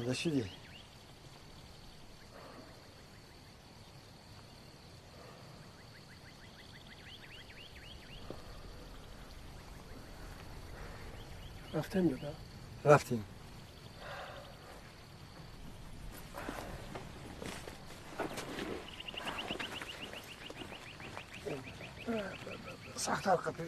آماده شدی؟ رفتیم دادا؟ رفتیم. سخت حرکتی.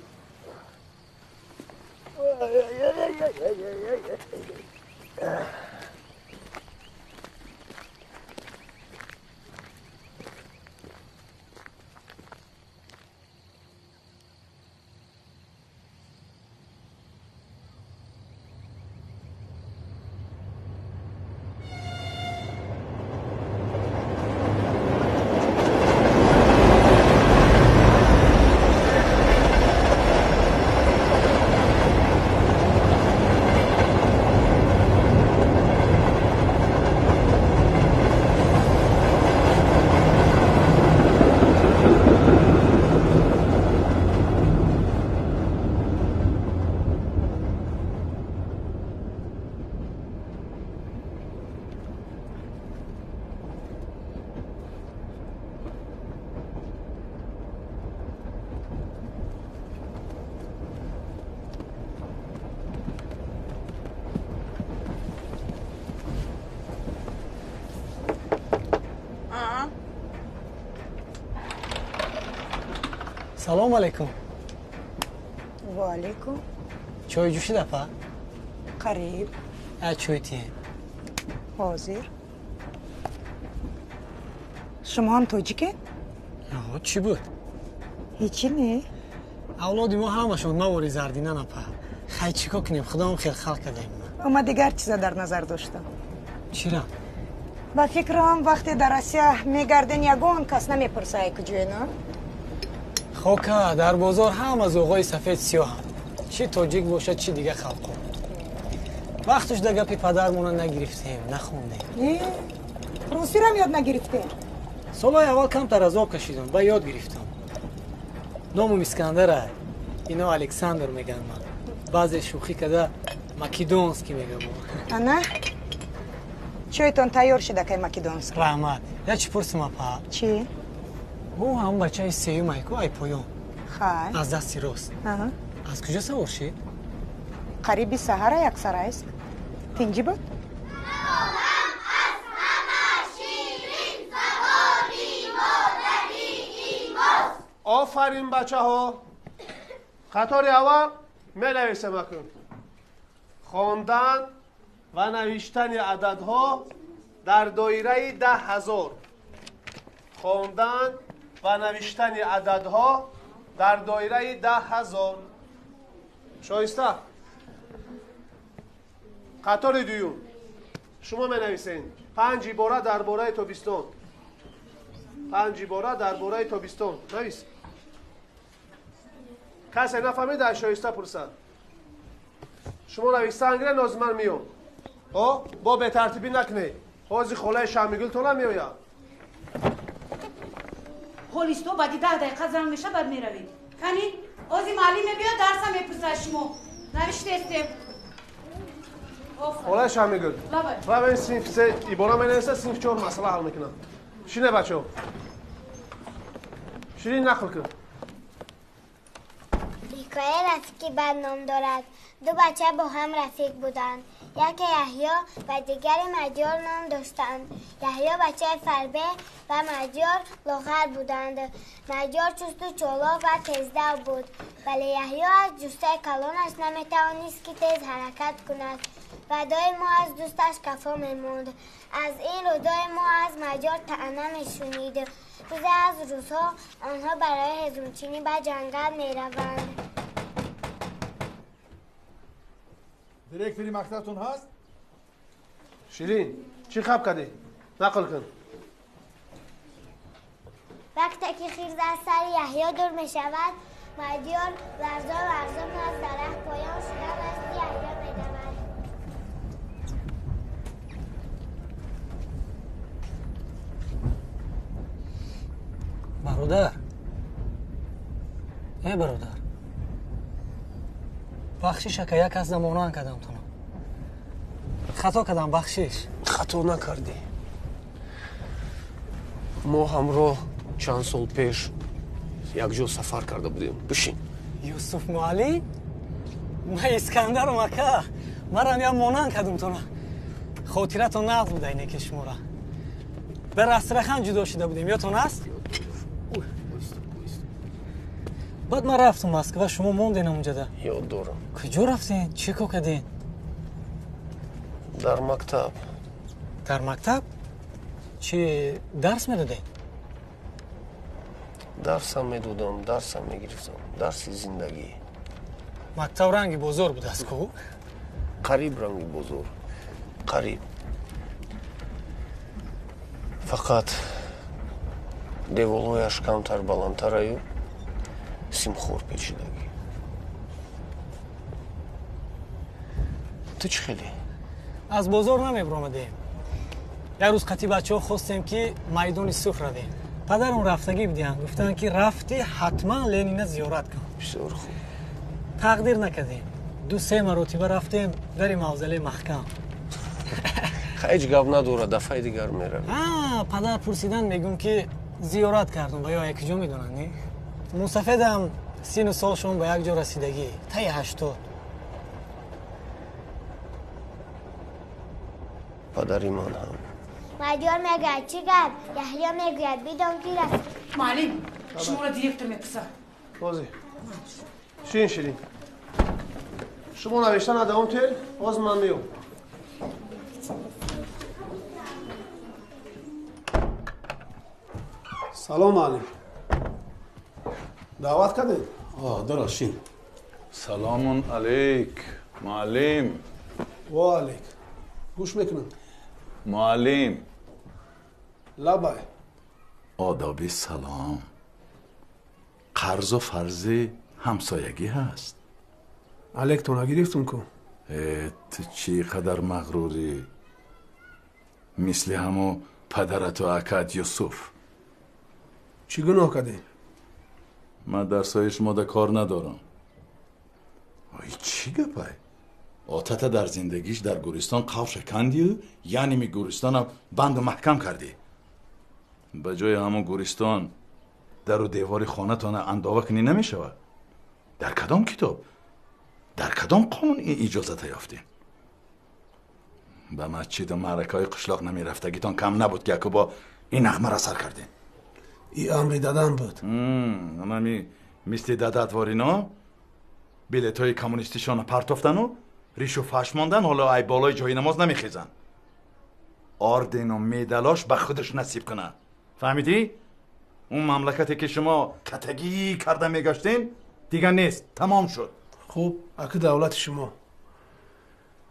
سلام علیکم. و علیکم. چای جوشی دپا؟ قریب. چای تیه؟ حاضر. شما هم توجیکه؟ آها چی بود؟ هیچی نه. اولادی ما همشون مواری زردینه نپا. خیلی چیکار کنیم؟ خدا هم خیلی خلق کردیم. اما دیگر چیزا در نظر داشتم. چرا؟ با فکرم وقتی در آسیا میگردن یگان کس نمیپرسه کجایی نه؟ خوکا در بازار هم از اوقای سفید سیاه هم. چی تاجیک باشد چی دیگه خلق کن. وقتش در گپی پدرمون نگرفتیم نخوندیم. روسی رو هم یاد نگرفته. سالای اول کمتر از آب کشیدم با یاد گرفتم. نامم اسکندره، اینا الکساندر میگن من. بعضی شوخی کده مکیدونسکی میگم. انا چایتون تیار شده که مکیدونسکی. رحمت یا چی پرسیم اپا؟ چی؟ او هم بچه سیوم ایکو ای پویون. خواهی؟ از دستی راست. از کجا سوار شید؟ قریبی سهره یک سر است. تینجی بود؟ آفرین بچه ها. قطار اول می نویسم اکن. خواندن و نوشتن عددها در دایره 10,000. خواندن و نوشتن عددها در دایره 10,000. شایسته. قطار دوم شما می نویسین 5 عباره درباره تابستان. 5 عباره درباره تابستان. نویس. کسی نفهمید در شایسته پرسد. شما نویسته انگره نازمن میام. با به ترتیبی نکنه. حاضی خاله شمیگل تو نمیاید. پلیس تو بعدی 10 دقیقه زنگ میشه بعد میروید. کنی اوزی معلم بیاد درس میپرسه شما. نوشته استیم. خاله شمیگل. و من صنف 3 عباره می نویسه صنف 4 مسئله حل میکنم. شینه بچه‌ها. شیرین نقل کن. حکایه رفیقی بد نام دارد. دو بچه با هم رفیق بودند. یکی یحیی و دیگری مجار نام داشتند. یحیی بچه فربه و مجار لاغر بودند. مجار چست و چالاک و تیزدو بود، ولی یحیی از جسته کلانش نمیتوانست که تیز حرکت کند و دائما از دوستش کفا میماند. از این رو دائما از مجار طعنه میشنید. روزی از روزها آنها برای هزومچینی به جنگل میروند. دیرکتوری مقصدتون هست؟ شیرین چی خب کردی؟ نقل کن. وقتی که خیز از سر یحیی دور می شود، مجار لرزان از درخت پایان شده و از یحیی می دود. برادر ای برادر بخشی شکه یک از زمانان کدم تونم خطا کردم بخشش. خطا نکردی. ما همراه چند سال پیش یک جا سفر کرده بودیم. بشین. یوسف معلی؟ ما اسکندر و مکه مرم یا مانند کردم تو نه. خاطرتون نقض بوده اینه که شما را به رسترخان جدا شده بودیم یادتون است؟ بعد من رفتم مسکو شما موندین اونجا ده. یاد دارم. کجا رفتین؟ چی کار کردین؟ در مکتب. در مکتب؟ چی درس میدادین؟ درسم میدادم، درسم میگرفتم. درس زندگی. مکتب رنگی بزرگ بود است کو؟ قریب رنگی بزرگ. قریب. فقط دیوالهایش کمتر بلندتر аю سیمخور پیچیدگی. تو چی خیلی؟ از بزرگ نمیبرامدیم. یک روز قطعی بچه ها خواستیم که میدان صوف رویم. پدرم رفتگی بدیم. گفتن که رفتی حتما لنین زیارت کن. بسیار خوب. تقدیر نکردیم. 2-3 مرتبه رفتیم در موزله محکم. هیچ گپ نداره، دفعه دیگر میرویم. پدر پرسیدن میگم که زیارت کردم و یا یک جا میدونن نی؟ موسفیدم سین و سالشون به یک جا رسیدگی تا 80. پدری من هم. مادیار میگه چی کرد؟ یحیی میگوید بیدون کی رفت. معلم شما را دیرکتر میپرسه. بازی. شین شیرین. شما نوشتن ادام تل باز من میام. سلام معلم. دعوت کردین؟ دراشین. سلام علیک معلم. و علیک. گوش میکنم. معلم. لبای. آدابی سلام. قرض و فرض همسایگی هست. علیک تو نگرفتون کو؟ تو چی قدر مغروری؟ مثل همو پدرت و اکاد یوسف. چی گناه کردین؟ من در سایه شما ده کار ندارم. چی گپای؟ آتت در زندگیش در گورستان قاو شکندی و یعنی می گورستان هم بند و محکم کردی. به جای همون گورستان در و دیوار خانه تانه انداوه کنی نمی شود. در کدام کتاب؟ در کدام قانون این اجازت یافتین؟ به مسجد و معرکه های قشلاق نمی رفتگیتان کم نبود که با این نغمه را سر کردین. این امری دادن بود. اما می مثل دادت وارینا بیلیت های کمونیستیشان پرتافتن و ریش و فش ماندن حالا ای بالای جای نماز نمیخیزن. آردین و میدلاش به خودش نصیب کنه. فهمیدی؟ اون مملکتی که شما کتگی کرده میگشتین دیگه نیست. تمام شد. خوب اکی دولت شما.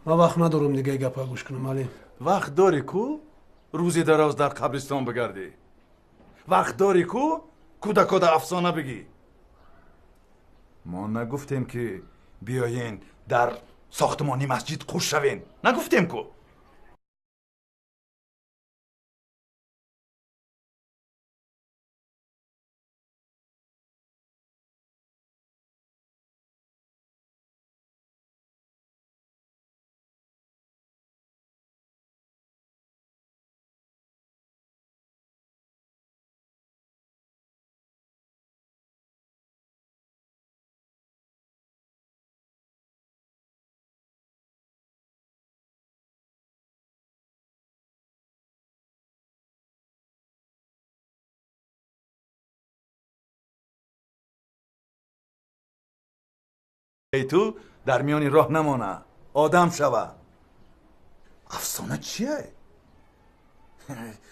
من وقت ندارم دیگه گپا گوش کنم معلم. وقت داری کو روزی دراز در قبرستان بگردی. وقت داری کو کودکا در افسانه بگی. ما نگفتیم که بیاین در ساختمانی مسجد خوش شوین. نگفتیم کو. ای تو در میانی راه نمانه. آدم شوه. افسانه چیه؟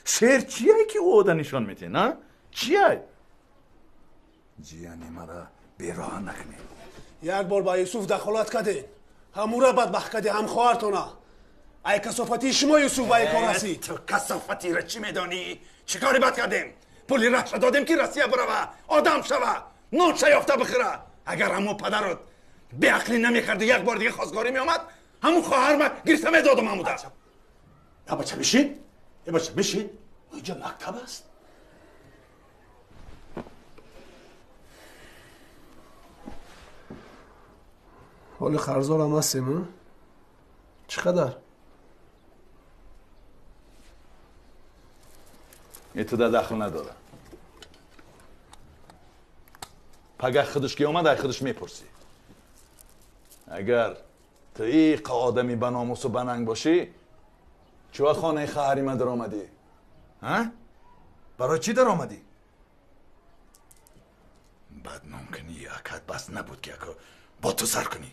شعر چیه که او آده نشان میده نه؟ چیه؟ جیانی مرا بیراه نکنی. یک بار با یوسف دخالت کردین. همورا بدبخت کردی هم خواهرتونه. ای کسافتی شما یوسف با کار رسید. تو کسافتی را چی میدانی؟ چی کاری بد کردیم؟ پولی رخش دادیم که رسیه بروه. آدم شوه. نوچه یافته بخیره. اگر همون پدرت به عقلی نمیکرده یک بار دیگه خواستگاری میامد همون خواهر من گرفته میدادم همون در. یا بچه بشین. یا بچه بشین. اینجا مکتب است. حال خرزار هم هستیم ها؟ چقدر؟ این تو دخل نداره. پگه خودش که اومد خودش میپرسی. اگر تو این آدمی به ناموس و بننگ باشی چوه خانه خواهری من در آمدی؟ ها؟ برای چی در آمدی؟ بدنام کنی یکت بس نبود که با تو سر کنی.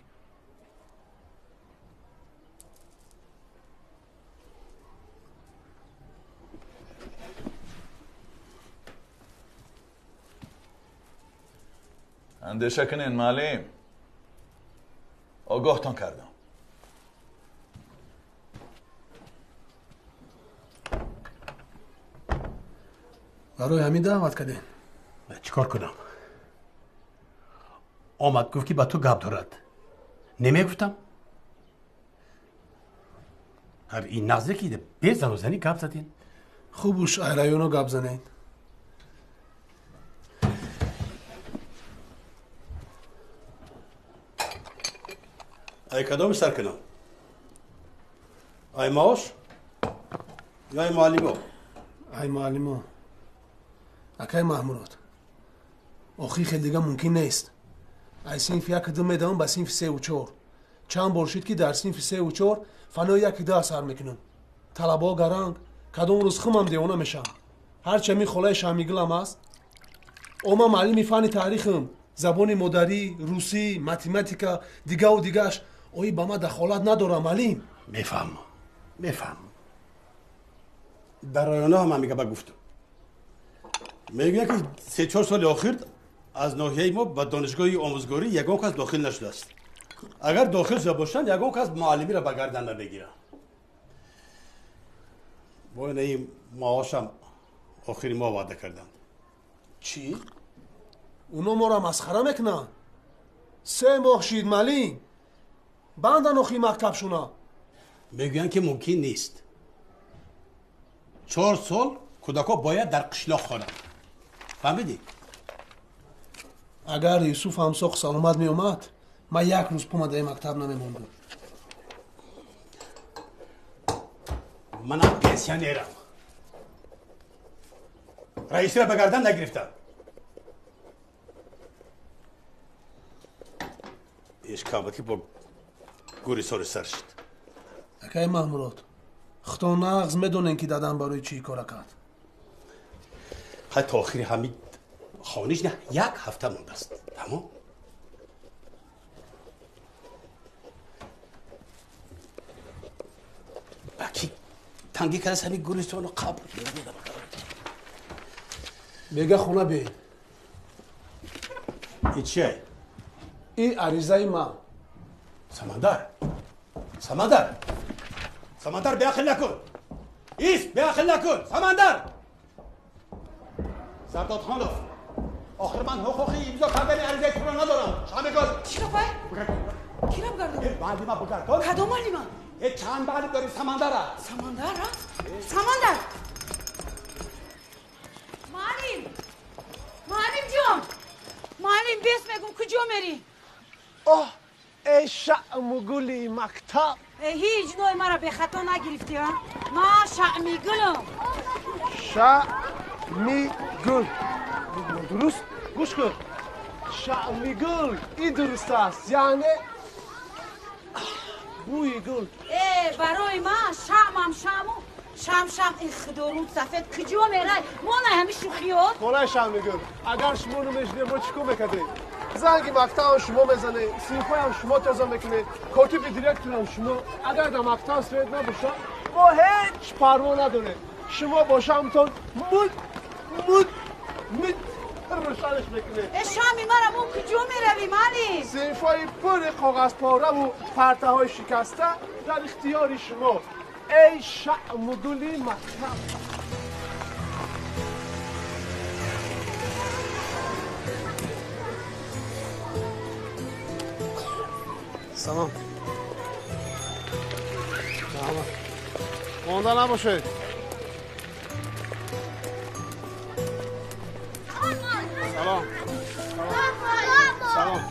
اندیشه کنین معلم. آگاهتان کردم. برای همین دعوت کردین. چیکار کنم؟ آمد گفت که با تو گپ دارد. نمیگفتم؟ هر این نزدیکی به زن و زنی گپ زدین. خوبوش ایرایونو گپ زنین. ای کدام سر کنم؟ ای ماش؟ یا ای معلمو؟ ای معلمو. اکای محمود. آخی خیلی دیگه ممکن نیست. ای سینف یک دو میدان با سینف 3 و 4. چند بارشید که در سینف 3 و 4 فنا یک ده سر میکنم. طلبا گرانگ کدام روز خمم دیوانه میشم. هر چه می خلای شامیگلم است. اوما معلمی فن تاریخم، زبان مادری، روسی، متماتیکا، دیگه و دیگهش اوی با ما دخالت نداره معلم. میفهم. در رایانه هم میگه گفتم. میگه که 3-4 سال اخیر از ناحیه ما به دانشگاه آموزگاری یگان کس داخل نشده است. اگر داخل شده باشند یگان کس معلمی را به گردن نمیگیرند. با این معاشم آخری ما وعده کردند. چی؟ اونا ما را مسخره میکنن. 3 ماه شید معلم. بندن اخی مکتب شونا. میگویند که ممکن نیست. 4 سال کودکا باید در قشلاق خوانند. فهمیدی؟ اگر یوسف همساق سلامت می اومد من یک روز پا در مکتب نمیموندم. منم پنسیونرم. رئیسی را به گردن نگرفتم. ایش کامتی با گوری سر سر شد. اکای محمود خدا نغز میدونن که دادن برای چی کار کرد. حتی آخری همین خانش نه 1 هفته مونده است. تمام؟ بکی تنگی کرد همین گوریستان رو قبول نمیدم. بگه خونه بین. این چیه؟ این عریضه من. سمندر به اخل نکن. ایست به اخل نکن. سمندر سرداد خانوف آخر من حقوقی امضا کردن عریضه تو رو ندارم. شامه گل چی رو پای؟ کی رو بگردم؟ معلمه بگردم. کدوم معلمه؟ چند معلم داری سمندر ها؟ سمندر ها؟ سمندر معلم جان معلم بیس میگم کجا میری؟ اوه ای شعمگلی مکتب. هیچ نوع مرا به خطا نگرفتی ها؟ ما شعمیگلم. شعمیگل درست؟ گوش کن. شعمیگل این درست است. یعنی بوی گل. برای ما شعمم شعمو شم این خدارون سفید کجا میره؟ ما نه همین شوخیات؟ خلای شعمیگل اگر شما رو میشنه ما چیکار میکردیم؟ زنگ مکتب شما میزنه، سینفای هم شما تازه میکنه، کاتب دیرکتور هم شما. اگر در مکتب سوید نباشه ما هیچ پروا نداره. شما باشه همتون مد روشنش میکنه. شامی مرا ما کجا میروی معلم؟ سینفای پر کاغذ پاره و پرته های شکسته در اختیار شما. ای شعمگلی مکتب. سلام. سلام. مونده نباشه. سلام. سلام.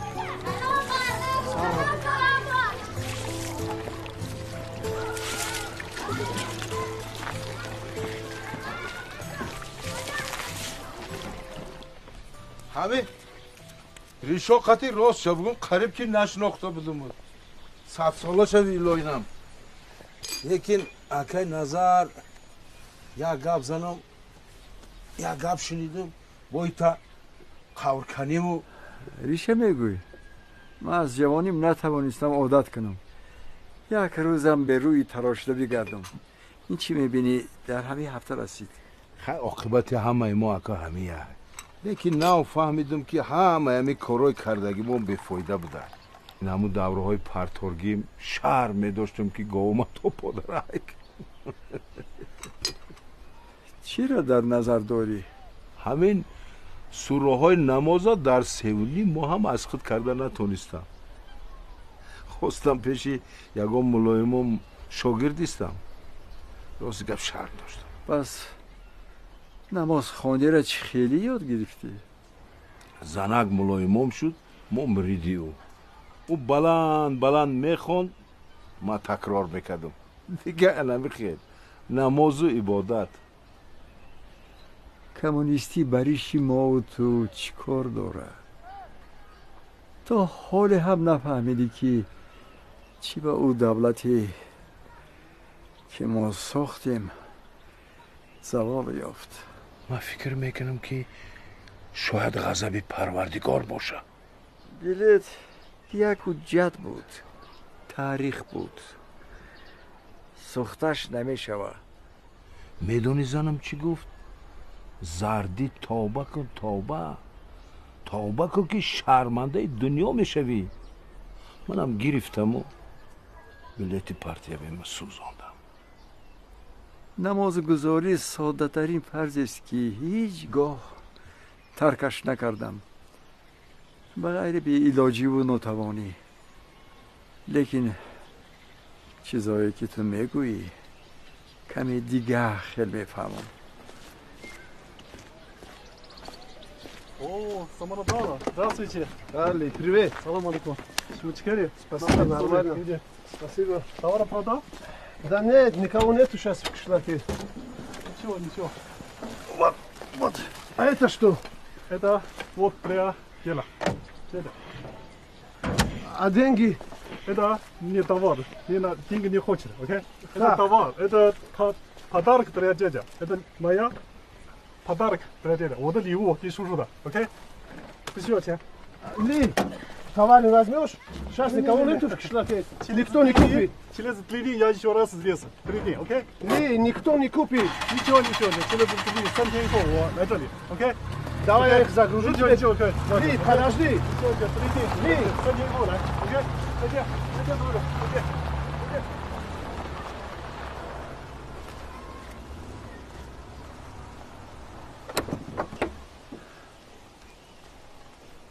همین ریشو قطی راست شو بگم قریب که نشناخته بودم 100 ساله شدی ایلوینم لیکن اکای نظر یک گپ زنم یک گپ شنیدم بای تا قور کنیم و ریشه میگوی من از جوانیم نتوانستم عادت کنم یک روزم به روی تراشده بگردم این چی میبینی در همین هفته رسید عاقبت همه ما اکا همیه لیکن نه فهمیدم که همه همی کارای کردگی ما بفایده بوده این همون دوره های پرتورگیم شهر می داشتم که گاوم تو پادرک چی را در نظر داری؟ همین سوره های نمازا در سیولی ما هم از خود کرده نتونستم خواستم پیشی یکم ملایمم شاگردیستم راست گپ شهر داشتم پس نماز خانی را چی خیلی یاد گرفتی؟ زنک ملایمم شد ما مریدی او بلند میخوند ما تکرار بکردم دیگه علمی خیل نماز و عبادت کمونیستی بریشی ما و تو چی کار داره؟ تا حال هم نفهمیدی که چی با او دولتی که ما ساختیم زوال یافت من فکر میکنم که شاید غضب پروردگار باشه دلت یک حجت بود تاریخ بود سختش نمیشوه میدونی زنم چی گفت؟ زردی توبه کن توبه کن که شرمنده دنیا میشوی منم گرفتم و ملت پرتیه بهم سوزاندم نماز گذاری ساده ترین فرض است که هیچگاه ترکش نکردم بغیر بی علاجی و ناتوانی لیکن چیزایی که تو میگویی کمی دیگه خیلی میفهمم О, Самарадала, здравствуйте. Али, привет. Салам алейкум. Чего Спасибо, нормально. Спасибо. Товара продал? Да нет, никого нету сейчас в кишлаке. Ничего. Вот. А это что? Это вот для дела. А деньги? Это не товар. Деньги не хочет, окей? Это Да. товар. Это подарок для дядя. Это моя подарок для дядя. 我的礼物给叔叔的, окей?不需要钱. Ли, товар не возьмешь? Сейчас никого нету в кишлаке. Никто не купит. Через 3 дня я еще раз здесь. 3 дня, окей? Ли, никто не купит. Ничего. Через 3 дня, 3 天以后我来这里, окей? Давай я их загружу. Ничего. Ли, подожди. Ли, 3天以后来, окей? 再见，друг. Окей.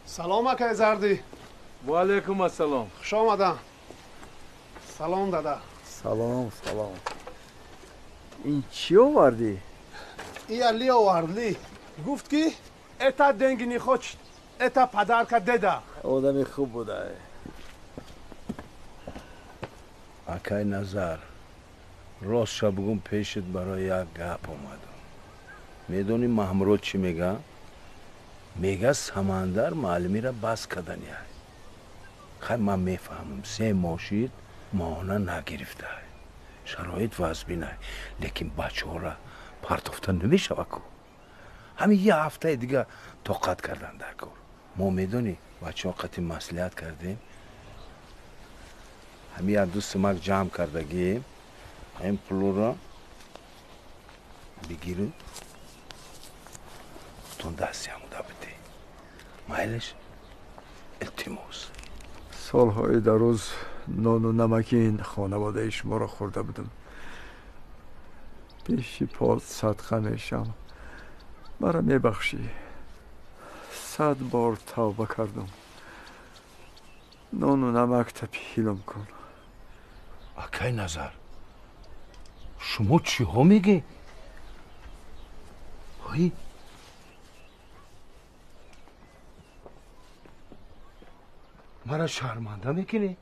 سلام اکای زردی. و علیکم السلام. خوش آمدم. سلام دادا. سلام این چی آوردی؟ این لی آورد لی. گفت که اتا دنگی نیخوچ اتا پدرکا ددا. آدمی خوب بوده اکای نظر راست شب بگم پیشت برای یک گپ اومدم میدونی محمرود چی میگه؟ میگه سمندر معلمی را بس کردن خیلی من میفهمم 3 ماشید ماهانه نگرفته شرایط وضبی نه لیکن بچه ها را پرتفتن نمیشه وکو همین یه هفته دیگه طاقت کردن در کار ما میدونی بچه ها قطعی مسئولیت کردیم همین یک دو سمک جمع کردگیم این پلو را بگیریم تون دستی همو دا بدی مایلش التماس سالهای در روز نان و نمکی این خانواده شما را خورده بودم پیشی پات صدقه میشم مرا میبخشی 100 بار توبه کردم نان و نمک تپیلم کن اکای نظر شما چی ها میگی؟ هایی مرا شرمنده میکنی؟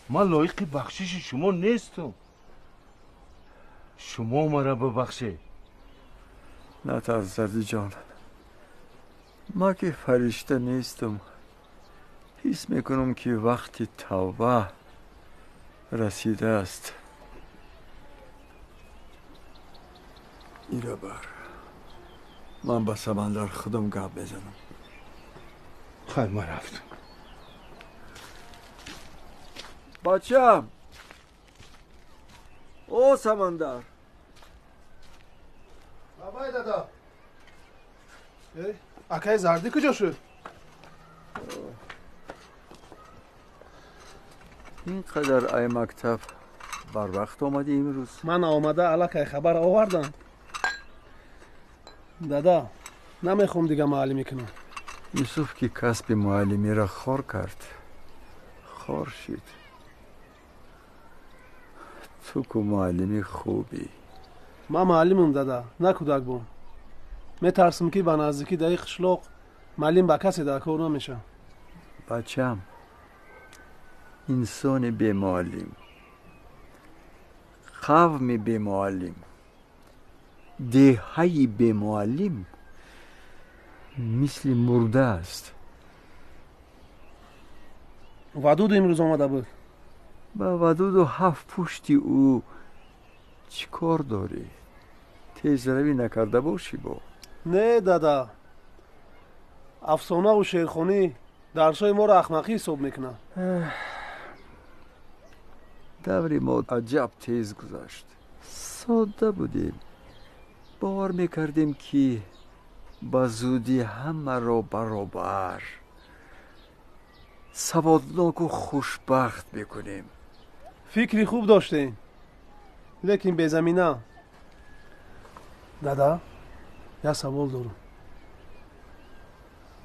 من لایق بخشش شما نیستم شما مرا ببخشی نترس زردی جان ما که فرشته نیستم. حس میکنم که وقت توبه رسیده است. ایره بر من با سمندر خودم گپ بزنم. خیر ما رفتم. بچم او سمندر بابای دادا اکای زردی کجا شد؟ اینقدر ای مکتب بر وقت آمدی امروز؟ من آمده علاکه خبر آوردم. دادا نمیخوام دیگه معلمی کنم. یوسف که کسب معلمی را خار کرد، خار شد. تو که معلمی خوبی. من معلمم دادا، نه کودک بوم. میترسم که به نزدیکی در قشلاق معلم با کسی در کار نمیشه. بچم انسان بی معلم، قوم بی معلم، دهه‌ای بی معلم مثل مرده است. ودود امروز آمده بود. با ودود و 7 پشتی او چی کار داری؟ تیز روی نکرده باشی با؟ نه دادا، افسانه و شیرخوانی درسای ما را احمقی حساب میکنه. دوری ما عجب تیز گذشت. ساده بودیم، باور میکردیم که با زودی همه را برابر سوادناک و خوشبخت بکنیم. فکری خوب داشتین لیکن به زمینه. دادا یا سوال دارم،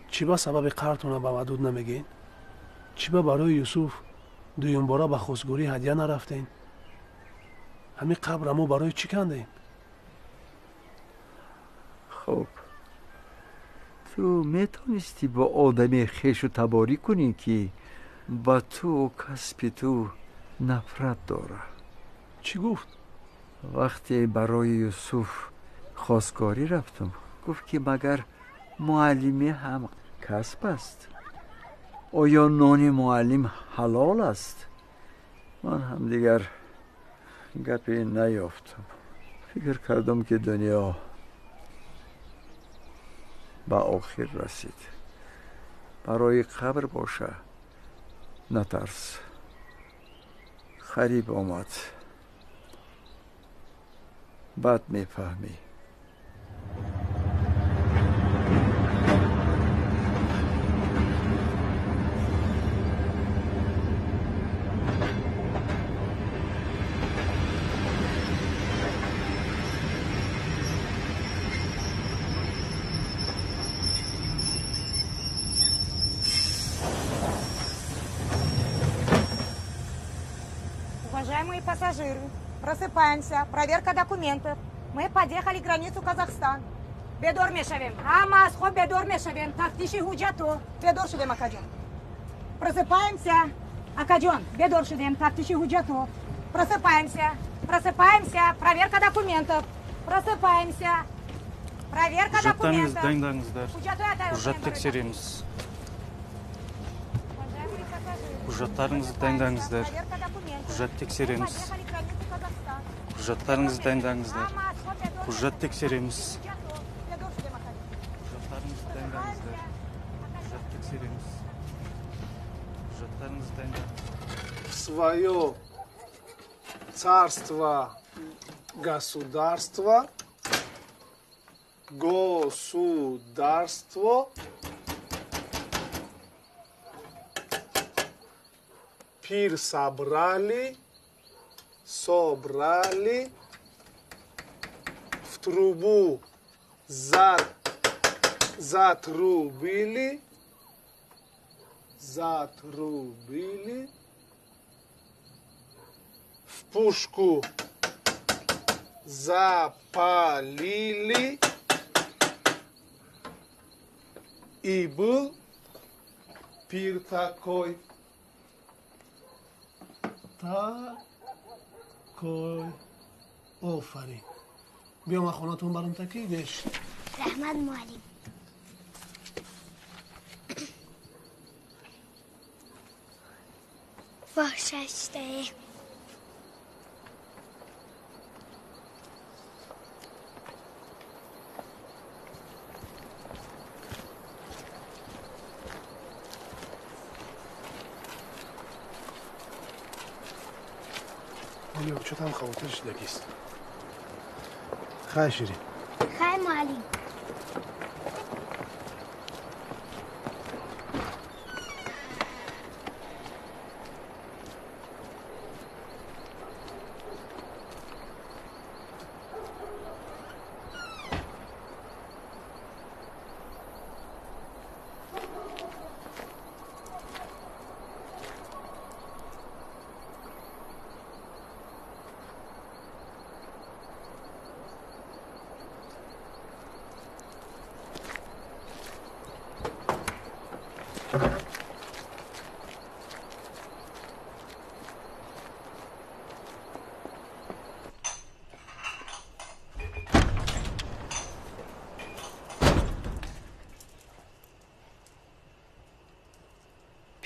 چی با سبب قرضتون به ودود نمیگین؟ چی با برای یوسف دویم باره به خواستگاری هدیه نرفتین؟ همین قبرمو برای چی کندین؟ خب تو میتونستی با آدمی خیش و تباری کنی که با تو و کسب تو نفرت داره. چی گفت؟ وقتی برای یوسف خواستگاری رفتم گفت که مگر معلمی هم کسب است؟ آیا نان معلم حلال است؟ من هم دیگر گپی نیافتم. فکر کردم که دنیا به آخر رسید. برای قبر باشه نترس. خریب آمد بعد میفهمی. Уважаемые пассажиры, просыпаемся. Проверка документов. Мы подъехали к границу Казахстан. Бедор мешавем. Амаз, хо бедор мешавем. Тактиши худжато. Бедор шудем, Акадён. Просыпаемся. Акадён, бедор шудем. Тактиши худжато. Просыпаемся. Просыпаемся. Проверка документов. Просыпаемся. Проверка документов. Дайындаңыздар. Құжат тексереміз. Құжаттарыңызды дайындаңыздар. Құжат тексереміз. Құжаттарыңызды дайындаңыздар. Құжат тексереміз. Құжаттарыңызды дайындаңыздар. Құжат тексереміз. Құжаттарыңызды дайындаңыздар. Свое царство, государство, государство, пир собрали, собрали, в трубу затрубили, затрубили, в пушку запалили, и был пир такой. такой. آفرین. بیام خونتون برام تکیدش. رحمت معلم. واششته Ольга, что там خواطرش دکیست؟ خیلی شیرین. خیلی معلم.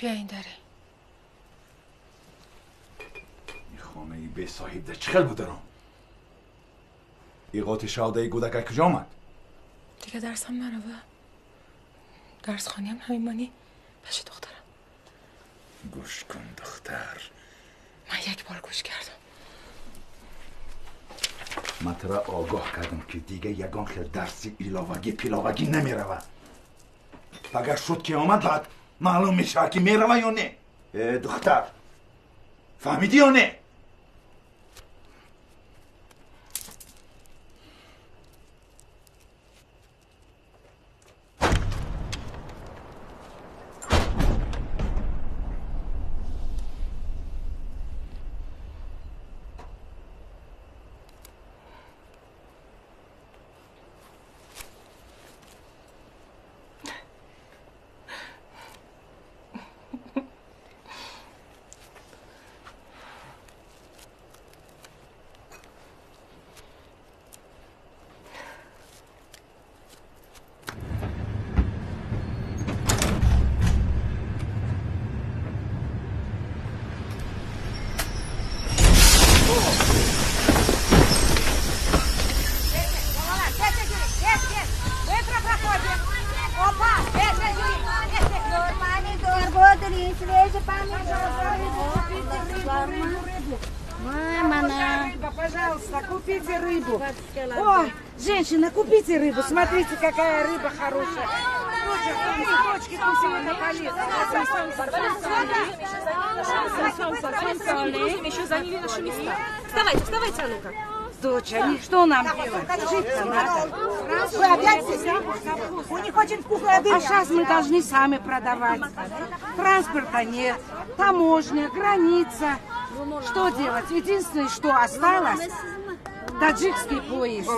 بیا این داره. این خانه ای به صاحب ده چخل بودرم. ای قاط شاده گودک کجا آمد؟ دیگه درسم نروه. درس خانی هم نمیمانی پیش دخترم. گوش کن دختر. من یک بار گوش کردم. من ترا آگاه کردم که دیگه یگان خیل درسی ایلاوگی پیلاوگی نمی روه. اگر شد که آمد بعد معلوم میشه که می روه یا نه. دختر فهمیدی یا نه؟ Пожалуйста, купите рыбу. Ой, женщина, купите рыбу. Смотрите, какая рыба хорошая. Листочки кусили на поле. Еще заняли наши места. Вставайте, вставайте, а ну-ка. Доча, что нам делать? Жить-то надо. Вы опять здесь? Мы не хотим вкусной воды. А сейчас мы должны сами продавать. Транспорта нет, таможня, граница. Что делать? Единственное, что осталось, таджикский поезд.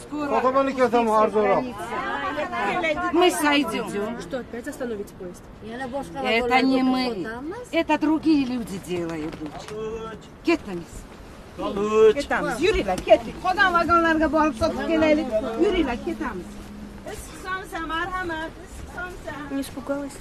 Скоро мы сойдем. Что, опять остановите поезд? Это не мы. Это другие люди делают. Кетамиz. Ketamiz. Yürüyle, kettik. Kodan vagonlarga borib sotib kelaylik. Yürüyle, ketamiz. Не испугалась?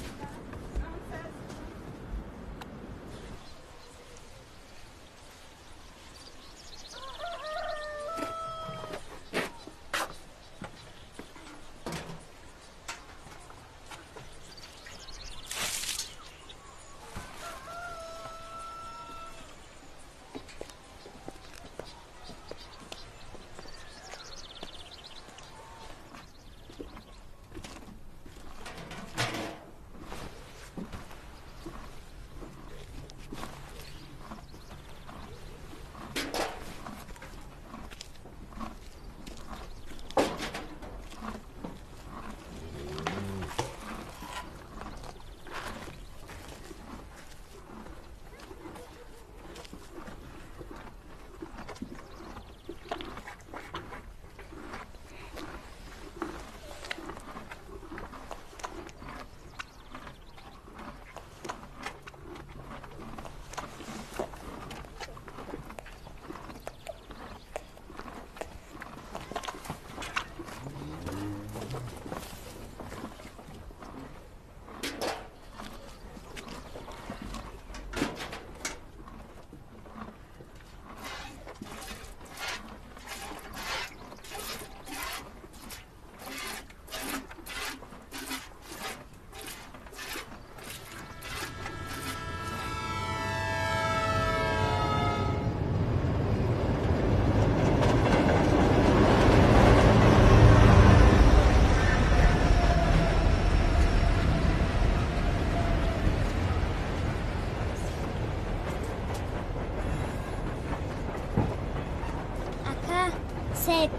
سب.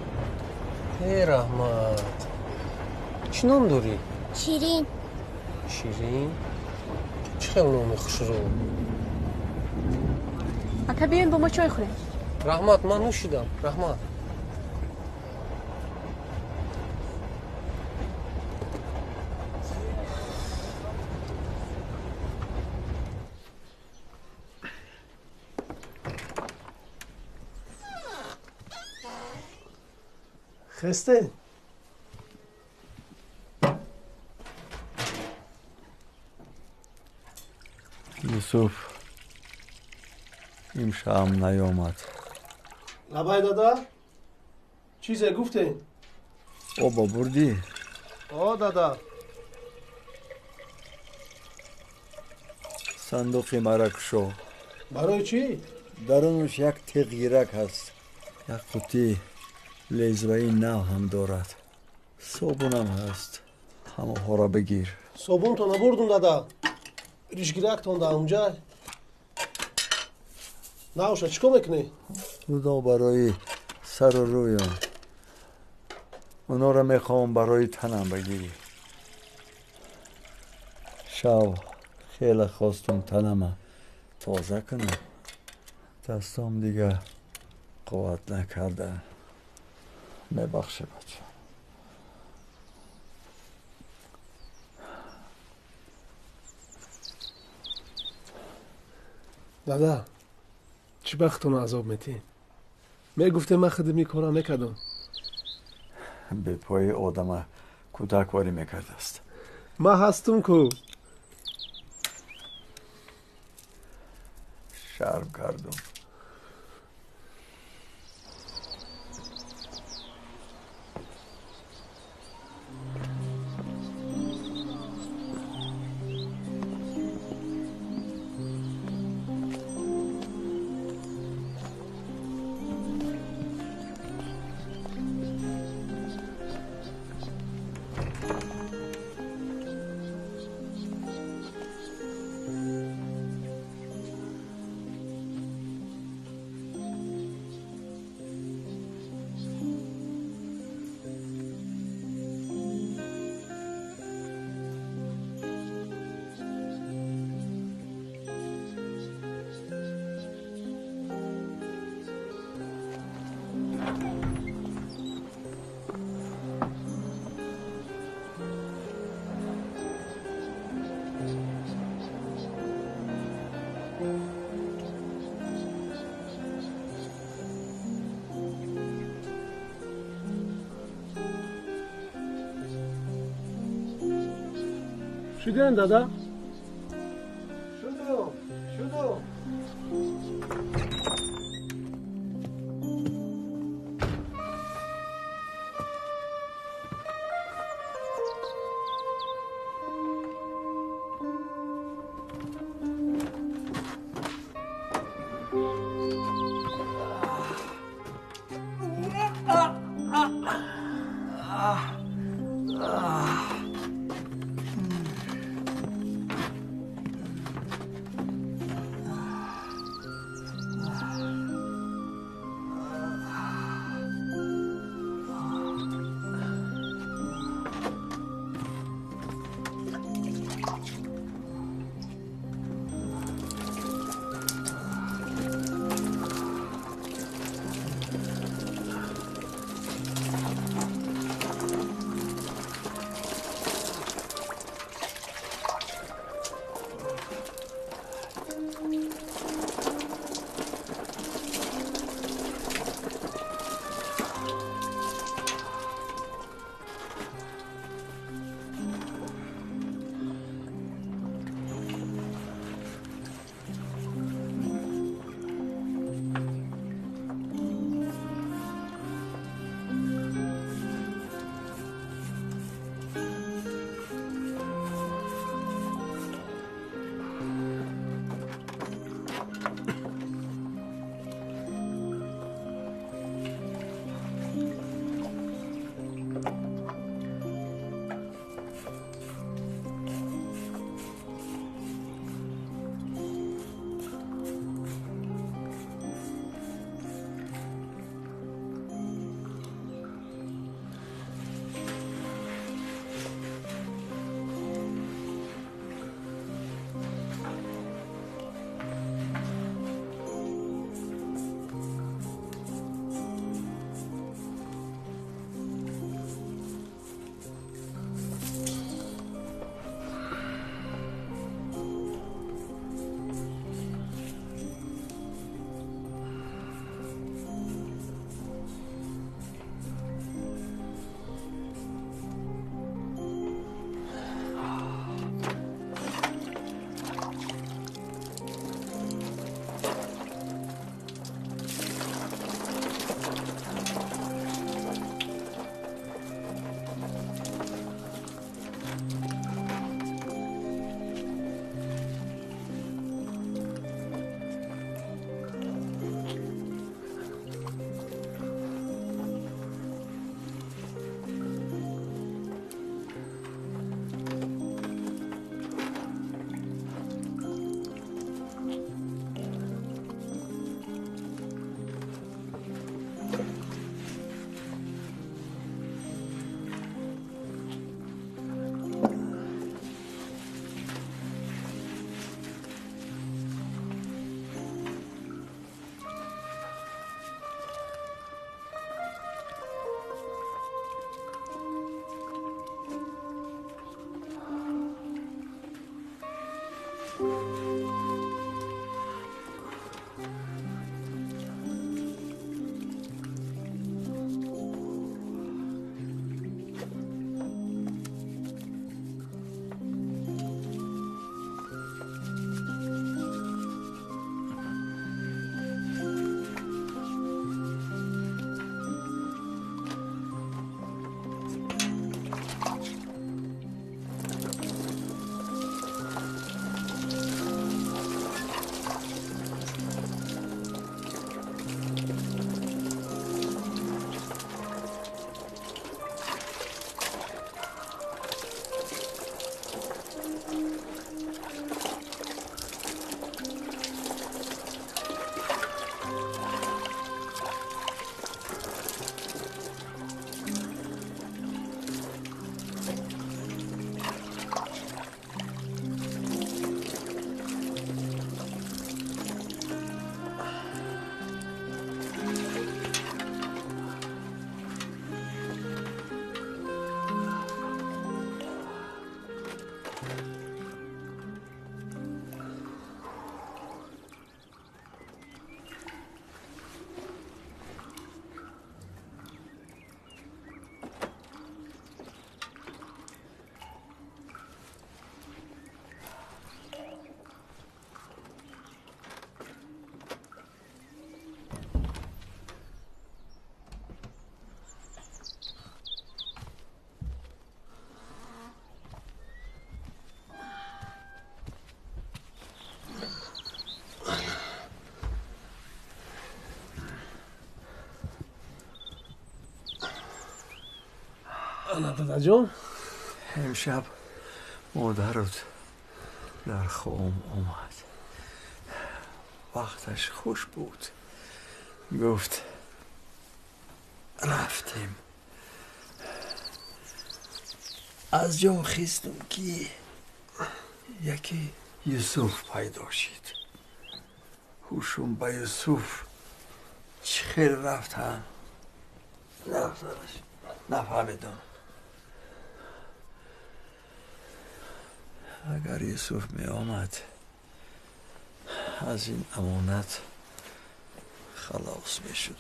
ای رحمت چی نام داری؟ شیرین. شیرین؟ چه خیلی نامی خوش رو. اکا بیاین با ما چای خوریم. رحمت من نوشیدم. رحمت خسته یوسف امشب نیامد. لبای دادا چیزه گفته؟ بابا بردی؟ دادا صندوق مرک شو. برای چی؟ درونش یک تغییرک هست. یک قطی لیزوی نو هم دارد. صابونم هست. همه ها را بگیر. صابون تو نبردون دادا. ریشگیرک تون در اونجا. نوشا چیکار میکنی؟ اونا برای سر و رویم. اونا را میخوام برای تنم بگیری. شب خیلی خواستم تنم تازه کنم. دستام دیگه قوت نکردن. میبخشه بچه. دادا چی بختون عذاب میتین؟ میگفته من خدمتی کارا نکردم. به پای آدم کودک واری میکرده است. ما هستم کو. شرم کردم. شدن دادا؟ شدو دادا جون امشب مادرت در خوام اومد. وقتش خوش بود. گفت رفتیم. از جام خیستم که یکی یوسف پیدا شد. هوشم به یوسف چخیر رفتن نفهمیدم. اگر یوسف می آمد از این امانت خلاص می شدم.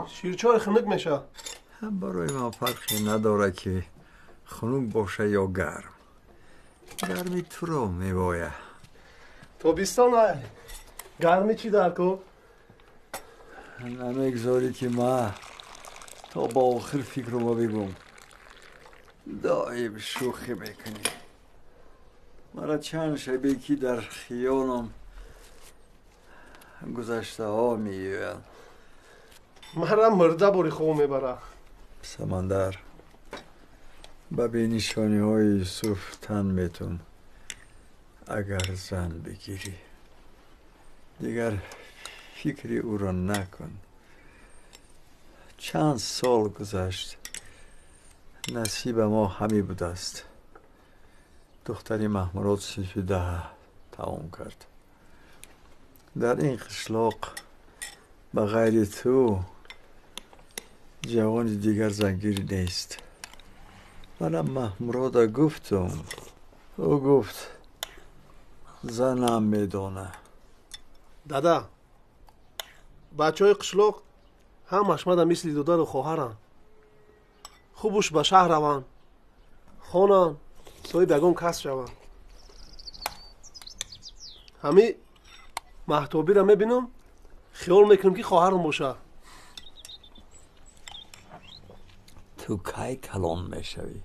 شیرچای خنک میشه. هم برای ما فرقی نداره که خنک باشه یا گرم. گرمی تو رو می باید. تابستان های گرمی چی در کو؟ نمیگذاری که ما تا با آخر فکر رو بگم. دائم شوخی میکنی. مرا چند شبیه که در خیالم گذشته ها میگوید. مرا مرده باری خواه میبره. سمندر به نشانی های یوسف تن میتون اگر زن بگیری. دیگر فکری او را نکن. چند سال گذشت نصیب ما همی بود است. دختری محمرات 13 تمام کرد. در این قشلاق به غیر تو جوان دیگر زنگیری نیست. منم محمرات گفتم. او گفت زنم میدانه. دادا بچه های قشلاق همش مده مثل دودر و خواهرن. خوبش به شهر روان خونان سوی بگم کس شوان. همی محتوبی را میبینم خیال میکنم که خواهرم باشه. تو کی کلان میشوی؟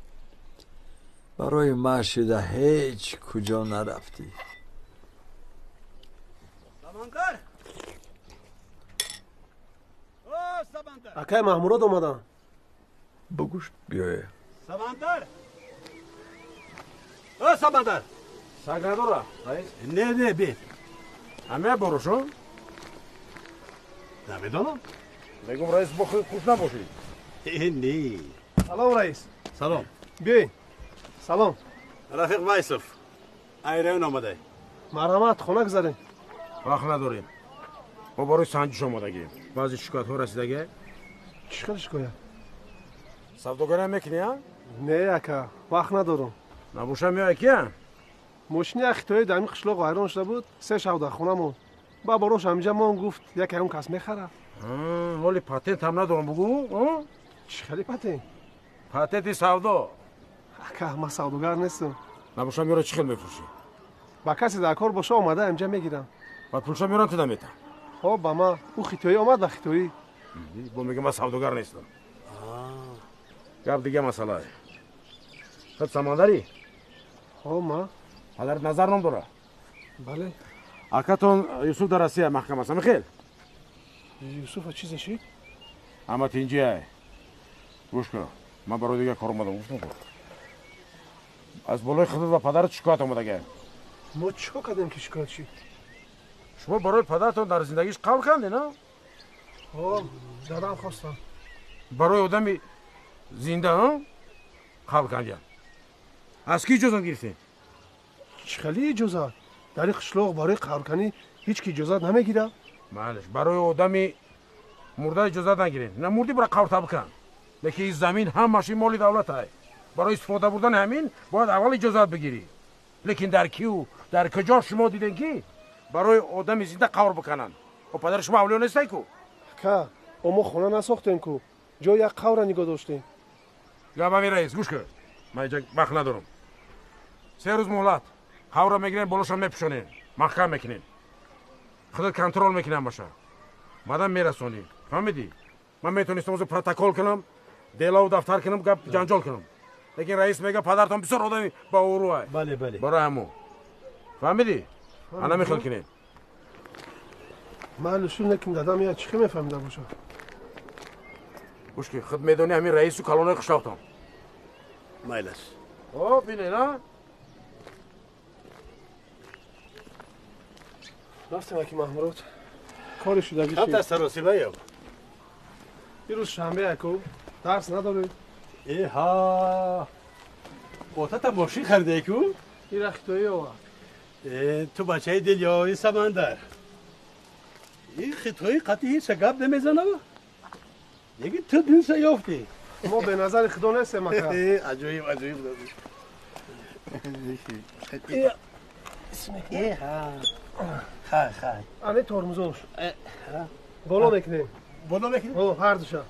برای معشوده هیچ کجا نرفتی. سمندر اکای محمورات اومدن. بگوش بیایه. سمندر سمندر سگردورا رئیس نه بی همه بروشو نمیدونم. بگم رئیس بخوی خوش نباشی. نه سلام رئیس. سلام. بیاین. سلام. رفیق وایسف ایران آمده. مرحمت خونه گذارین. وقت نداریم. ما برای سنجش آمدگیم. بعضی شکایت ها رسیدگه. چیکار شکایت؟ سوداگری هم میکنی ها؟ نه اکا وقت ندارم. نبوشم یا کیم؟ ماشین اختیاری در این قشلاق ویران شده بود 3 شب در خونه مون. با باروش همینجا من گفت یکی اون کس میخره. ولی پاتنت هم ندارم بگو. چی خیلی پاتنت؟ پاتنت سودا. اکا ما سوداگر نیستم. نبوشم یا چی خیلی میفروشی؟ با کسی در کار باشه اومده اینجا میگیرم. بعد پولشم میرن تو نمیتم. خب با ما او خیتویی اومد و خیتویی. با میگه من سوداگر نیستم. گپ دیگه مسئله. خود سمندری؟ خب ما پدرت نظر نمیداره؟ بله. اکاتون یوسف در روسیه محکمه است میخیل؟ یوسف چیزشی؟ اما تینجیه. گوش کن. من برای دیگه کار اومدم گوش نکن. از بالای خودت و پدرت شکایت اومده. ما چیکار کردیم که شکایت چی؟ شما برای پدرتون در زندگیش قبول کردین نه؟ خب دادم خواستم. برای آدمی زنده ها؟ قبول کردین. از کی اجازه گرفتین؟ خیلی اجازه. در این قشلاق برای قبول کنی هیچ کی اجازه نمیگیره. معلش برای آدمی مرده اجازه نگیرین. نه مردی برای قبول بکن. لیکن این زمین هم ماشین مال دولته. برای استفاده بردن همین باید اول اجازه بگیری. لیکن در کیو در کجا شما دیدین کی برای آدم زنده قبول بکنن؟ و پدر شما اولیو نیستی کو؟ که اما خونه نساختیم کو. جای یک قبر نگاه داشتیم. یا با رئیس گوش کن. من اینجا وقت ندارم. 3 روز مهلت. قبر میگیرین بالاش میپوشونین. محکم میکنین. خودت کنترل میکنن باشه. بعدم میرسونی. فهمیدی؟ من میتونستم از پروتکل کنم. دلا و دفتر کنم گپ جنجال کنم. لیکن رئیس میگه پدرتون بسیار آدمی با اوروه. بله بله. برای همو. فهمیدی؟ انا میخواد کنین. معلوشون نکیم دادم یا چی میفهمیده باشه. گوش که خود میدونی همین رئیس و کلانای قشلاقتان. مایلش. او بینه نه؟ رفتیم اکی محمود. کاری شده گیشی. خط از سراسی بایم. یه روز شنبه اکو درس نداری؟ ها قطعت ماشین خریده اکو؟ این رختایی ها. تو بچه دل یا این سمندر. این خطایی قطعی هیچ گپ نمیزنه با؟ یکی تو دین سیافتی. ما به نظر خدا نیستیم مکا. عجایب عجایب دادی. خای خای. آنه ترمزوش. بالا بکنیم. بالا بکنیم؟ هر دوشا.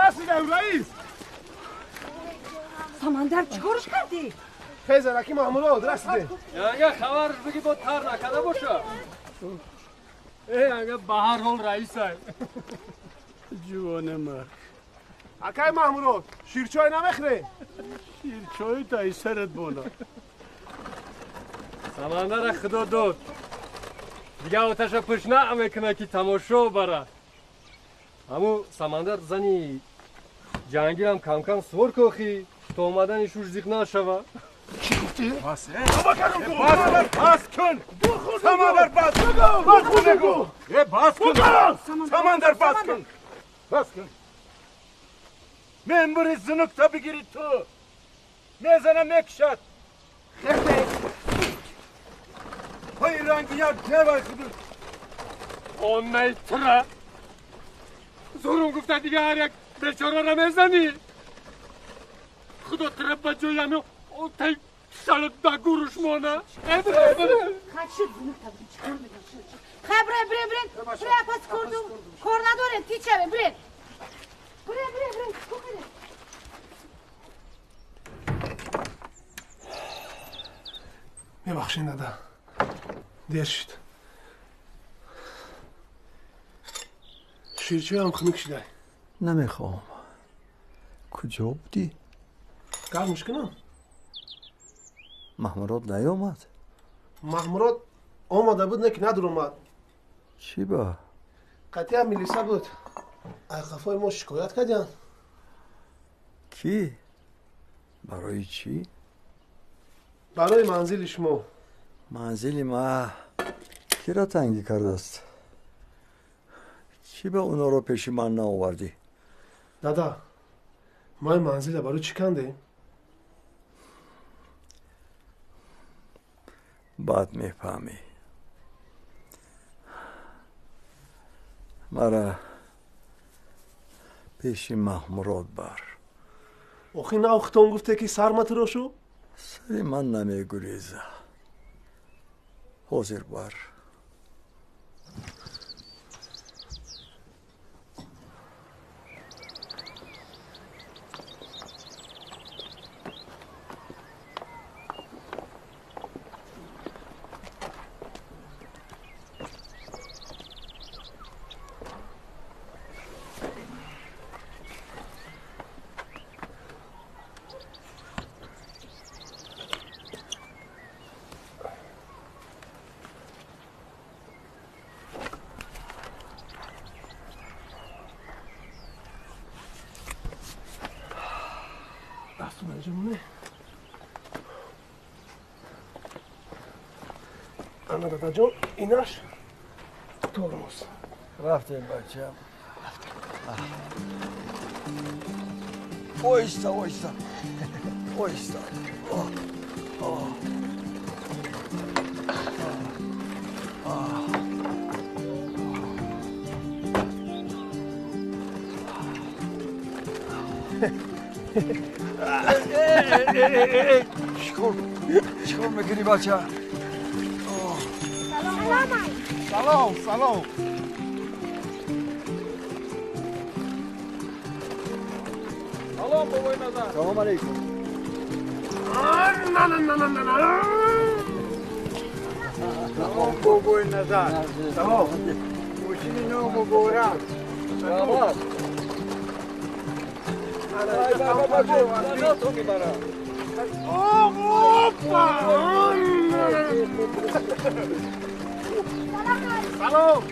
رسیدم رئیس. سمندر چیکارش کردی؟ خیزر اکی محمود رسیده. اگه خبر بگی با تر نکده باشه. اگه به هر حال رئیس های جوان مرد. اکی محمود شیرچای نمیخری؟ شیرچای تایی سرت بالا. سمندر خدا داد. دیگه آتش پشت نمیکنه که تماشا بره. همو سمندر زنی جنگی هم کم کم سور کخی تا اومدن شوش زیق نشوه. چی گفتی؟ بس بس کن سمندر بس کن بگو بس کن سمندر بس کن بس کن من بری زنکتا بگیری تو میزنم میکشد خیلی پای رنگی یا جوای خودو اون نیتره زورم گفته دیگه هر یک بیچاره را میزنی خدا تره بجای همه اون تایی شلط بگوروش مانه خبره برین پس کردم کار نداره تیچره برین میبخشین دادا دیر شد شیرچه هم خمیک شده نمیخوام کجا بودی؟ کار مشکنم محمرات نیامد؟ محمرات آمده بود نه که ندور اومد. چی با؟ قطعی هم میلیسه بود. از خفای ما شکایت کردن. کی؟ برای چی؟ برای منزل شما. منزل ما کی را تنگی کرده است؟ چی به اونا رو پیش من نآوردی؟ دادا ما این منزل برای چی کنده؟ بعد میفهمی. مرا پیش محمرات بر. آخی نه اختان گفته که سرمت رو شو؟ سری من نمیگریزه. حاضر بر. انا دادا جان ایناش ترمز. رفتیم بچه هم. اویستا اویستا اویستا. شکر میکنی بچه؟ سلام سلام. سلام بابای نظر. سلام علیکم. نه نه نه نه نه. سلام بابای نظر. سلام. موشینی نو مبارک. سلام. تو میبرم. سلام.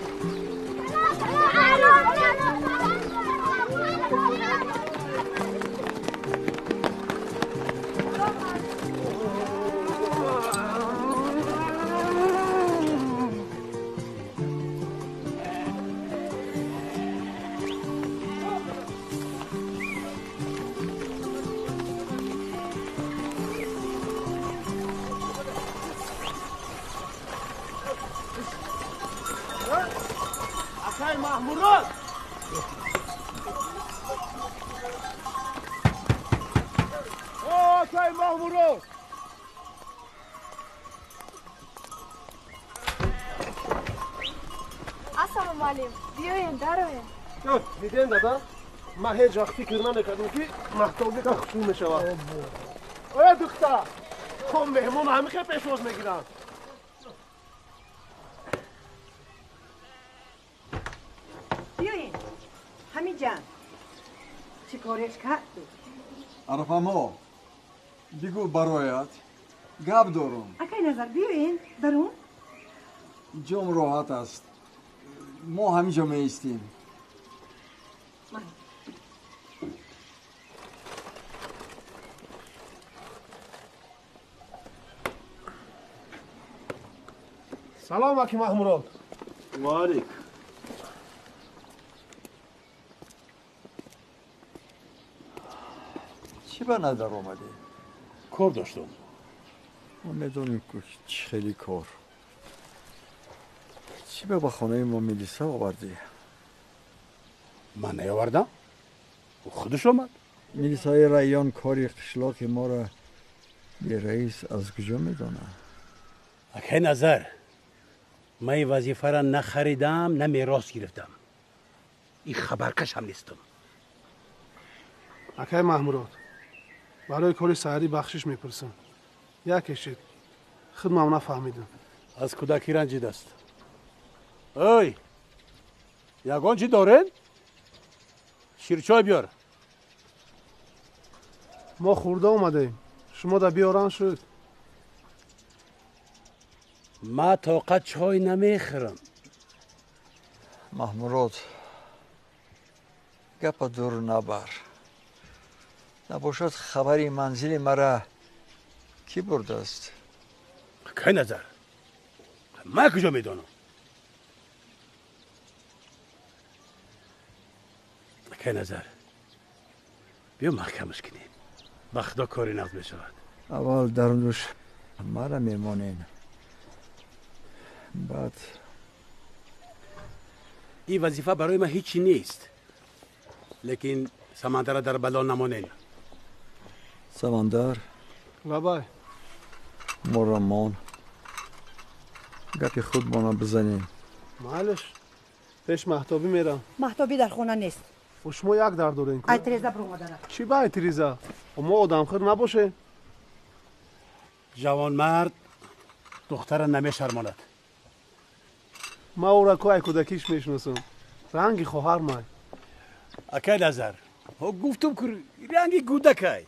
اکای محمورات اکای محمورات السلام علیکم. بیاین دروین. دیدین دادا ما هیچ وقت فکر نکردم که محتابی که خشون میشود. آیا دختر خب مهمون همیشه پیشواز میگیرن. بیاین همین جان چی کارش کردی؟ عرفاما بگو برایت گپ دارم. اکای نظر بیاین درون. جام راحت است. ما همینجا میستیم. سلام اکی محمورات. وعلیکم. چی به نظر آمده؟ کار داشتم. ما میدونیم که خیلی کار. چی به خانه ما میلیسه آوردی؟ من نیاوردم. خودش آمد. میلیسای رایان کاری قشلاق ما را به رئیس از کجا میدانه؟ اکه نظر من این وظیفه را نخریدم نه میراث گرفتم. این خبرکش هم نیستم. اکای محمورات برای کاری سحری بخشش میپرسم. یکیشید خودم نفهمیدم. از کودکی رنجیده است. اوی یگان چی دارن؟ شیرچای بیار. ما خورده اومدیم. شما در بیاران شد. ما طاقت چای نمیخورم. محمود گپ دور نبر. نباشد خبری منزل مرا کی برده است؟ که نظر من کجا میدانم؟ که نظر بیا محکمش کنیم. بخدا کاری نقض بشود. اول درونش مرا میمانین. بعد این وظیفه برای من هیچی نیست. لیکن سمندر در بلا نمانین. سمندر لبای مرمان گپی خودمانو بزنیم. معلش پیش محتابی میرم. محتابی در خونه نیست. و شما یک در دارین که؟ ایتریزا برو مادره. چی با ایتریزا؟ ما آدم خیر نباشه. جوان مرد دختر نمیشرماند. ما او را که کودکیش میشناسم. رنگی خواهر من. اکای نظر ها گفتم که رنگی کودکای.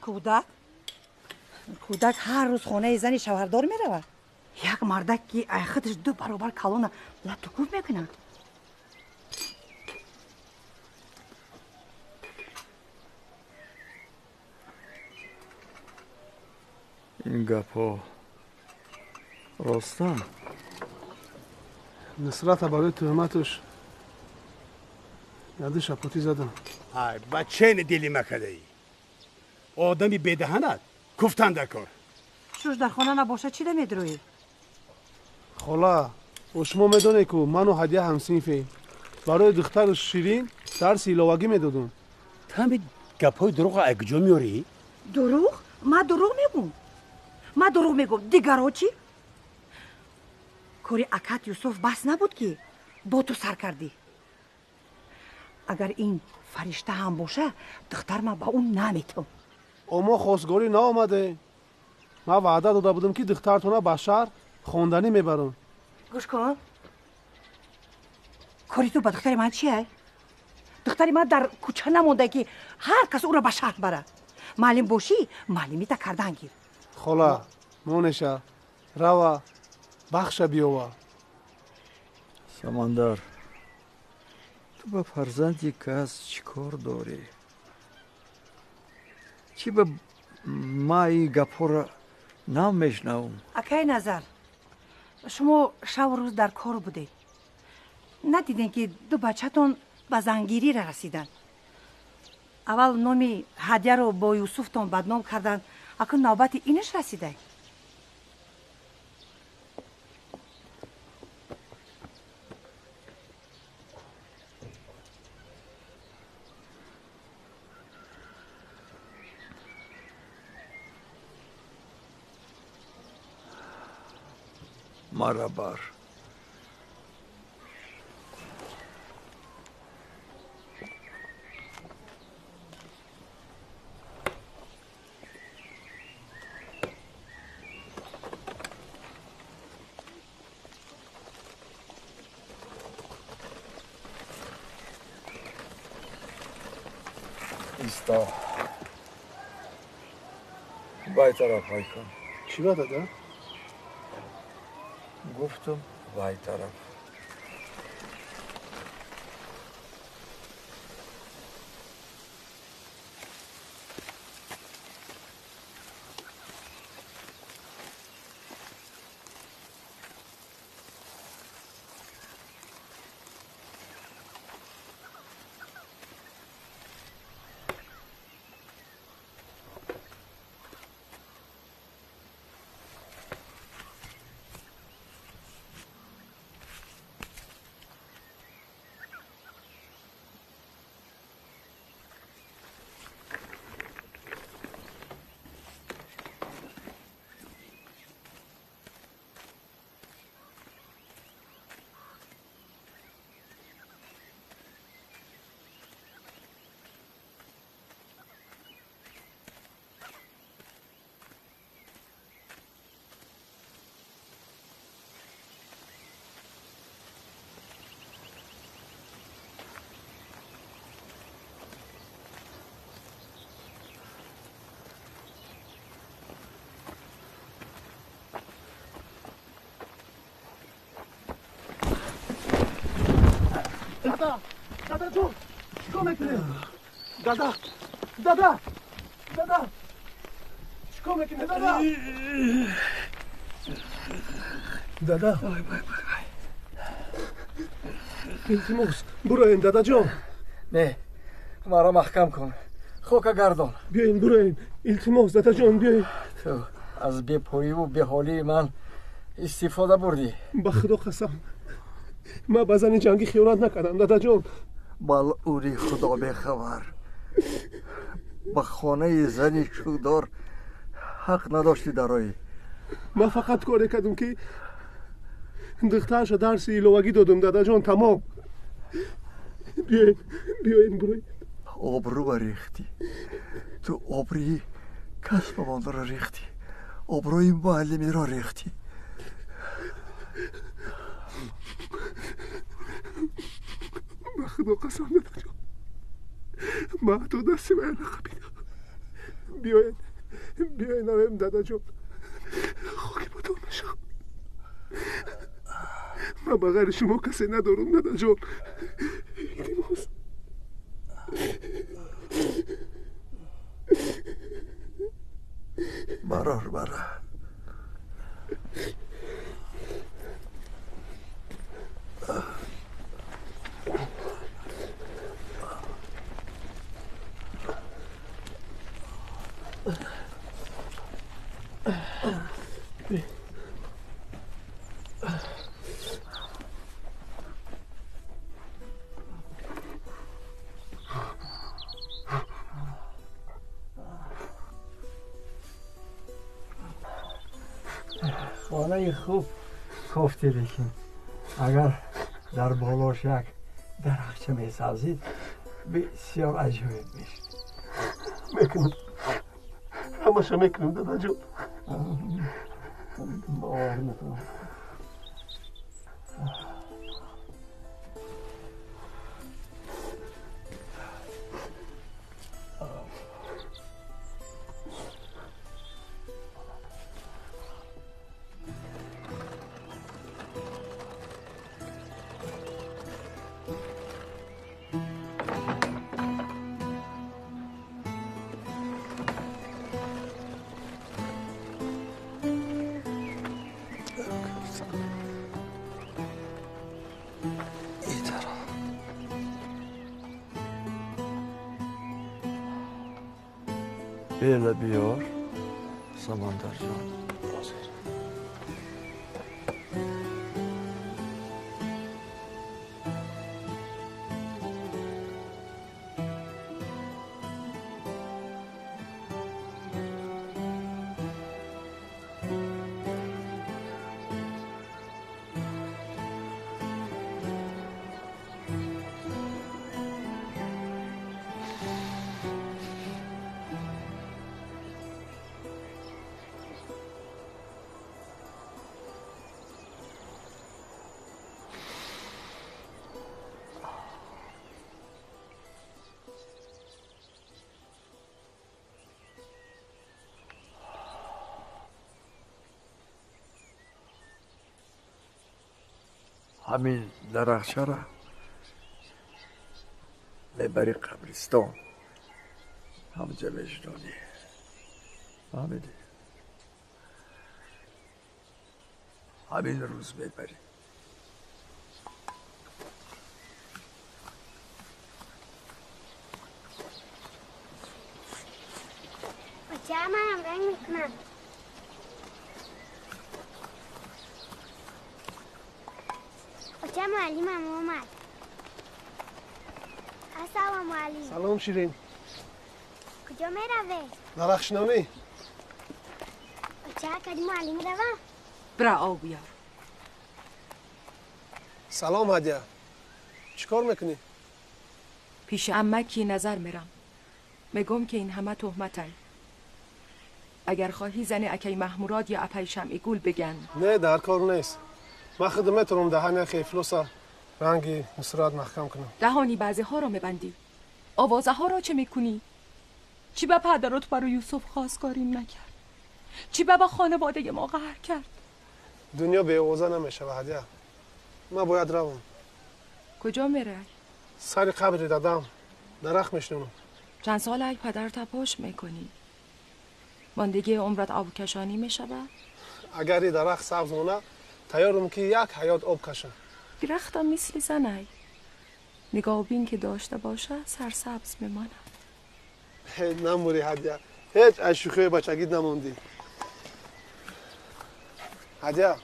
کودک؟ کودک هر روز خونه زنی شوهردار میره. یک مردک که خودش 2 برابر کلونه لطکوف میکنه. این گپا راستم. نصرت برای تهمتش یاد شپوتی زدم. های بچه دلی مکده ای. آدمی بدهند گفتن در کار. شوش در خانه نباشه چی نمیدروی؟ خلا و شما میدونه که من و هدیه همسینفیم. برای دختر شیرین درس ایلاوگی میدادم. تمی گپای دروغ اگجا میاری؟ دروغ؟ ما دروغ میگم. دیگرها چی؟ کاری اکات یوسف بس نبود که با تو سر کردی. اگر این فرشته هم باشه دختر من با اون نمیتم. اما خواستگاری نامده. من وعده داده بودم که دخترتونه به شهر خواندنی میبرم. گوش کن. کاری تو با دختر من چیه؟ دختر من در کوچه نمونده که هر کس او را به شهر بره. معلم باشی معلمی تا کردن گیر. خلا مونشا روا بخش بیاوا. سمندر تو به فرزندی کس چیکار داری؟ چی به ما این گپا را نمیشنوم؟ اکای نظر شما شب و روز در کار بودید. ندیدین که 2 بچه‌تون به زنگیری رسیدن. اول نامی هدیه رو با یوسفتون بدنام کردن. اکنون نوبت اینش رسیده. مرحبا. ایستا بای طرف های کن. چی با داده؟ گفتم بای طرف. دادا جون چیکار میکنی؟ دادا چیکار میکنی دادا؟ دادا التماس برو دادا جون. نه مرا محکم کن خوک گردان. بیاین برو التماس دادا جون بیاین. تو از بی‌پویی و بی‌حالی من استفاده بردی. با خدا قسم من با زن جنگی خیانت نکردم دادا جون. اوری خدا بخبر با خانه زنی شودار حق نداشتی درایی. من فقط کاری کردم که دخترش درس ایلوگی دادم دادا جون. تمام. بیاین برو. آبرو ریختی تو. آبروی کسب من را ریختی. آبروی معلمی را ریختی. من خدا قسم دادا جون من تو دستی باید نخبیدم. بیاین نویم دادا جون. خاکی با تو نشم. من بغیر شما کسی ندارم دادا جون. التماس برار خانه خوب گفتی، لیکن اگر در بالاش یک درخچه میسازید بسیار عجیب میشه. میکنم همشه میکنم دادا جون. باور میکنم. Böyle biyor Samandar Can. همین درخچه را میبری قبرستان، همجا وجدانی. فهمیدی؟ همین روز میبری. بچه منم رنگ میکنم. بچه معلمم اومد. السلام علیکم. سلام شیرین. کجا میروی؟ درخشنانی. بچه کدی معلمی روم؟ برا آب بیار. سلام هدیه. چیکار میکنی؟ پیش عمکی نظر میرم. میگم که این همه تهمتن. اگر خواهی زن اکی محموراد یا اپی شمعی گول بگن. نه در کار نیست. من خدمت روم دهن خیفلوسا رنگی نصرات محکم کنم. دهانی بعضی ها را میبندی. آوازه ها را چه میکنی؟ چی به پدرت برای یوسف خواستگاریم نکرد؟ چی به خانواده ما قهر کرد؟ دنیا به اوضاع نمیشه و هدیه. من باید روم. کجا میره؟ سر قبر دادم درخت میشنونم. چند سال اگه پدر تا پشت میکنی ماندگی عمرت آب کشانی میشود؟ اگر درخت سبز مونه تیارم که یک حیات آب کشم. درختم مثل زنه نگاه بین که داشته باشه سرسبز میمانه. نموری هدیه هیچ از شوخی بچگیت نموندی. هدیه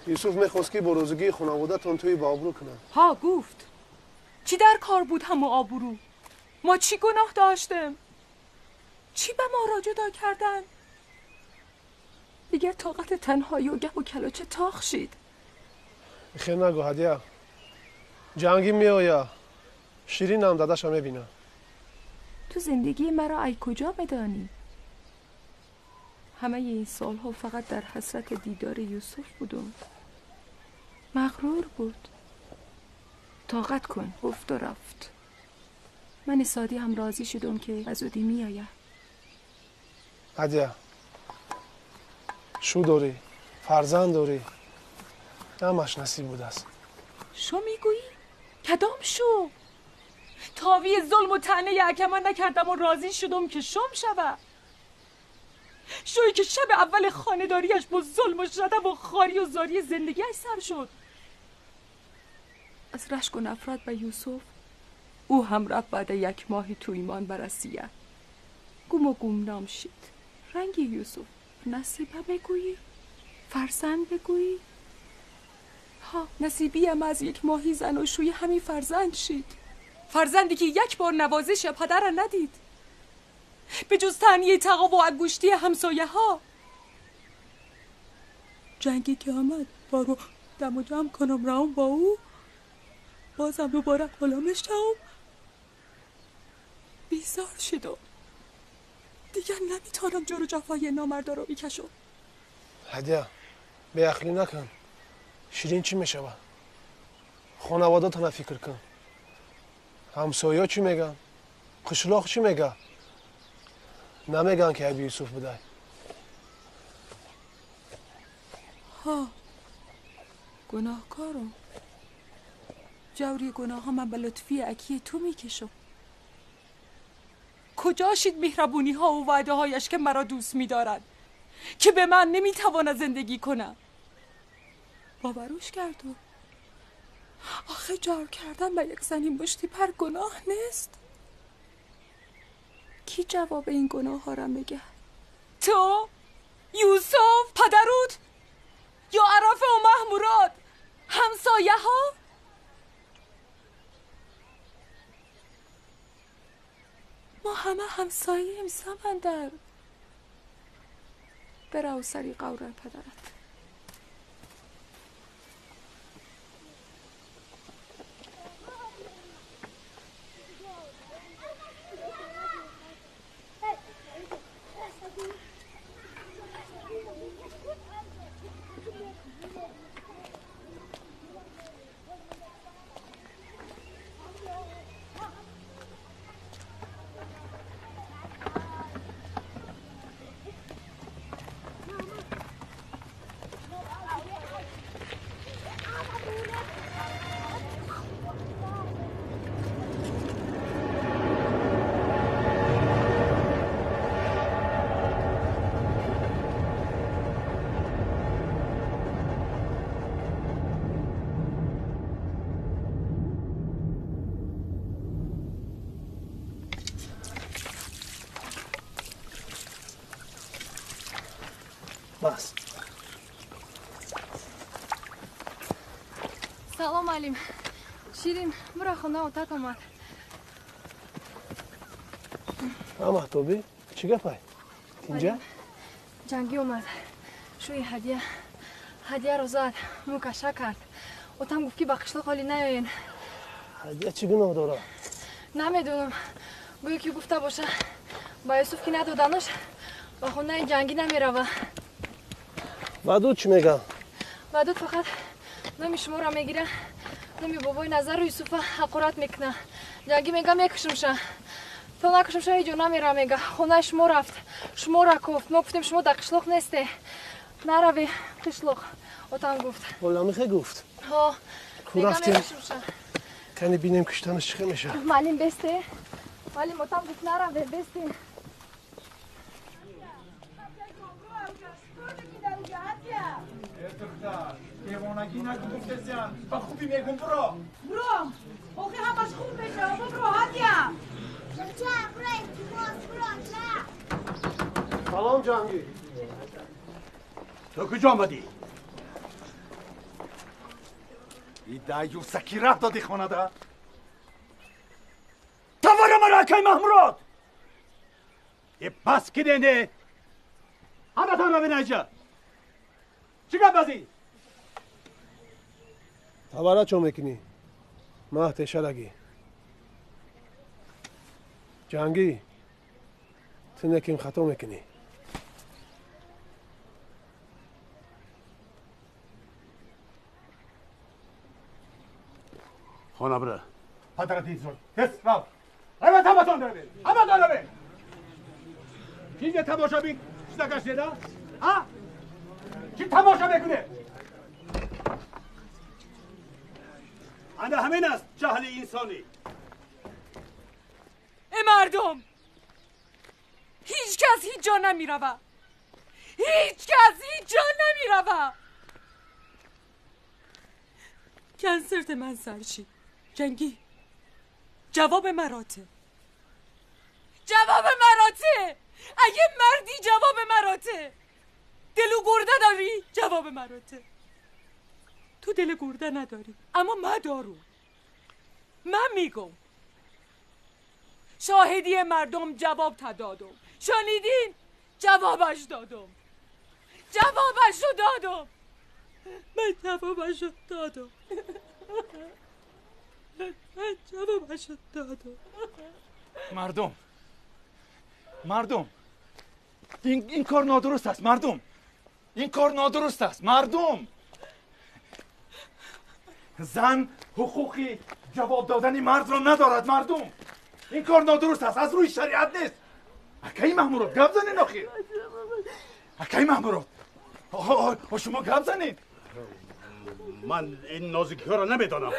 یوسف میخواست که بروزگی خانواده تون توی بابرو کنه. ها گفت چی در کار بود همو آبرو؟ ما چی گناه داشتیم؟ چی به ما را جدا کردن؟ دیگر طاقت تنهایی و گپ و کلاچه تاخ شید. خیر نگو هدیه جنگی میآید شیرین هم داداش هم میبینه. تو زندگی مرا ای کجا میدانی؟ همه این سالها فقط در حسرت دیدار یوسف بودم. مغرور بود. طاقت کن گفت و رفت. من سادی هم راضی شدم که زودی میآید. هدیه شو داری فرزند داری همش نصیب بود است. شو میگویی؟ کدام شو؟ تاوی ظلم و طعنه یکمان نکردم و راضی شدم که شم شوه. شوی که شب اول خانه‌داریش با ظلم و شتم و خاری و زاری زندگیش سر شد. از رشک و نفرت به یوسف او هم رفت بعد یک ماه تو ایمان برسیه. گم و گمنام شد. رنگ یوسف نصیبه بگویی؟ فرزند بگویی؟ ها نصیبی هم از یک ماهی زن و شوی همین فرزند شد. فرزندی که یک بار نوازش پدر را ندید به جز تنیه تقا و انگشتی همسایه ها. جنگی که آمد بارو دم و جمع کنم راهم با او بازم دوباره غلامش شدم. بیزار شدم دیگر نمیتونم جور جفای نامردا رو بکشم. هدیه به اخلی نکن. شیرین چی میشوه؟ خانواده تنها فکر کن. همسایه چی میگن؟ قشلاق چی میگه؟ نمیگن که ابی یوسف بوده. ها گناهکارم. جوری گناه ها من به لطفی اکی تو میکشم. کجا شید مهربونی ها و وعده هایش که مرا دوست میدارد که به من نمیتواند زندگی کنم؟ باوروش کردو. آخه جار کردن به یک زنی مشتی پر گناه نیست؟ کی جواب این گناه ها را میگه؟ تو؟ یوسف؟ پدرود؟ یا عرفه و محموراد؟ همسایه ها؟ ما همه همسایه ایم سمندر. برو سری قوره پدرت. بس. سلام علیم. شیرین برا خونه اتاق آمد. اما توبی چی گپای؟ اینجا؟ جنگی اومد. شوی هدیه رو زد. موکشه کرد. اتام گفت که با قشلاق حالی نیاین. هدیه چی گناه داره؟ نمیدونم. گویا که گفته باشه با یوسف که ندادنش با خونه جنگی نمیروه. ودود چی میگن؟ ودود فقط نمی شما را میگیره. نمی بابای نظر رو یوسف حقارت میکنه. جنگی میگه میکشمشه. تو نکشمشه ایجا نمیره میگه. خونه شما رفت. شما را گفت. ما گفتیم شما در قشلاق نیسته. نروی قشلاق. اتام گفت. والله میخه گفت. ها. کو رفتیم؟ کنی بینیم کشتنش چه میشه. معلم بسته معلم اتام گفت نرم بسته دیوانگی نکن گفتم با خوبی میگم برو آخه همش خوب بشه برو هادیا سلام جهانگیر. تو کجا آمدی؟ ای دایوسکی رفت دادی خانه ده تاوارا مرا اکای محمود یه پس که دینده همه تان رو بینه اینجا چیکار بازی؟ تبارا چون میکنی؟ مهد شرگی. جهانگیر تو نکیم خطا میکنی. خانه بره پدر دید زن هست رفت همه تماشا رو بین همه تان رو بین کی یه تماشا بین چیزا کش دیده؟ ها؟ کی تماشا میکنه؟ انا همین است جهل انسانی ای مردم هیچ کس هیچ جا نمیروه هیچ کس هیچ جا نمیروه کنسرت من سرشی جنگی جواب مراته جواب مراته اگه مردی جواب مراته دلو گرده داری جواب مراته تو دل گرده نداری اما من دارم من میگم شاهدی مردم جواب دادم شنیدین جوابش دادم جوابش رو دادم من جوابش رو دادم من جوابش رو دادم مردم این کار نادرست است مردم این کار نادرست است مردم زن حقوقی جواب دادن مرد را ندارد مردم این کار نادرست است از روی شریعت نیست اکای محمود گپ زنین آخه اکای محمود شما گپ زنین من این نازکی ها را نمیدانم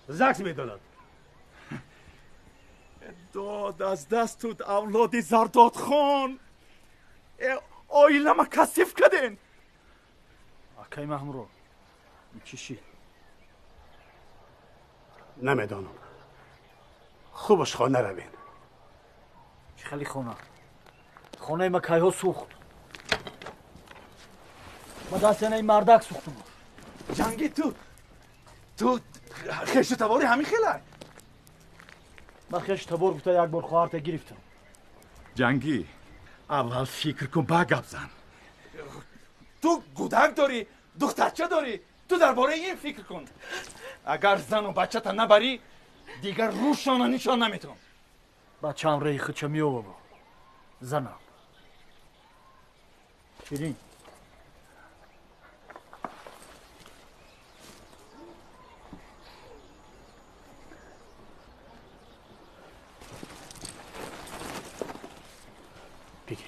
زکس میداند داد از دستت اولادی زرداد خان آیله ما کسیف کردین اکای محمود چیشی نمیدانم خوبش خانه روین چی خیلی خانه ما کایها سوخت ما دستانه این مردک سوختم جنگی تو خشت تباری همین خیلی من خشت تبار گفته یک بار خواهرت گرفتم جنگی اول فکر کن با گپ زن تو گودک داری دخترچه داری تو درباره این فکر کن اگر زن و بچه تا نبری دیگر روشان نشان نمیتونم بچه هم ریخ چه میو بابا زنم شیرین بگی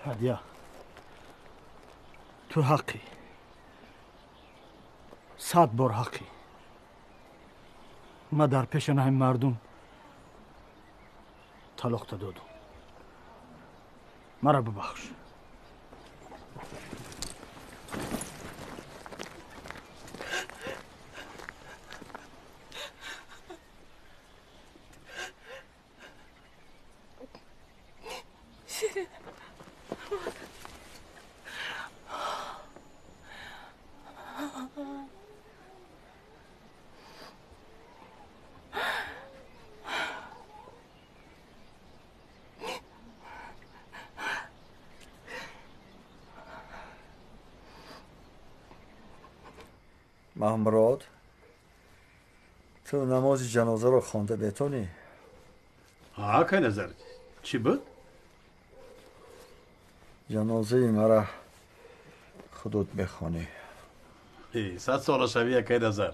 هدیه تو حقی 100 بار حقی ما در پیش همین مردم طلاق دادم مرا ببخش محمود تو نماز جنازه رو خوانده بتونی؟ ها که نظر چی بود؟ جنازه مرا خودت بخوانی 100 سال شویه که نظر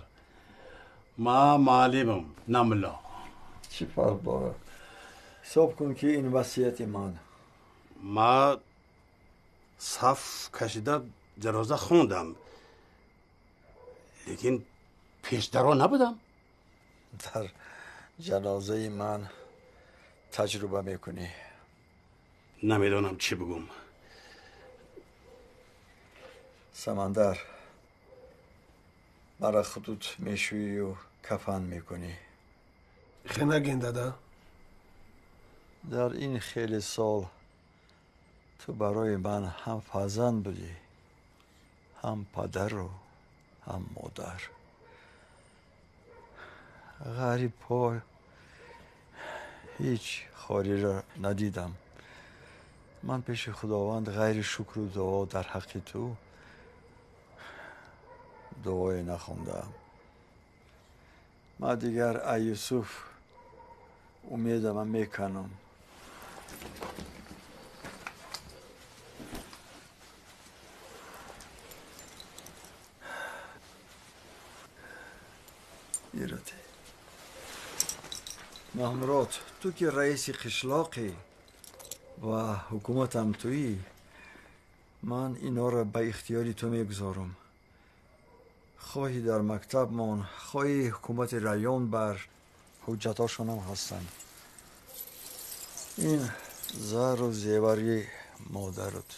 ما معلمم نملا چی فرق داره حساب کن که این وصیت من. ما صف کشیده جنازه خوندم، لیکن پیشترا نبودم. در جنازه من تجربه میکنی. نمیدونم چی بگم. سمندر، مرا خطوط میشویی و کفن میکنی. خنگین دادا. در این خیلی سال تو برای من هم فرزند بودی، هم پدر و هم مادر. غریب ها هیچ خاری را ندیدم. من پیش خداوند غیر شکر و دعا در حق تو دعای نخوندم. من دیگر ای یوسف امیدم میکنم. ایراده محمرات، تو که رئیس قشلاقی و حکومتم تویی، من اینا را به اختیاری تو میگذارم. خواهی در مکتب من، خواهی حکومت ریان بر حجتاشون هم هستن. این زر و زیوری مادرت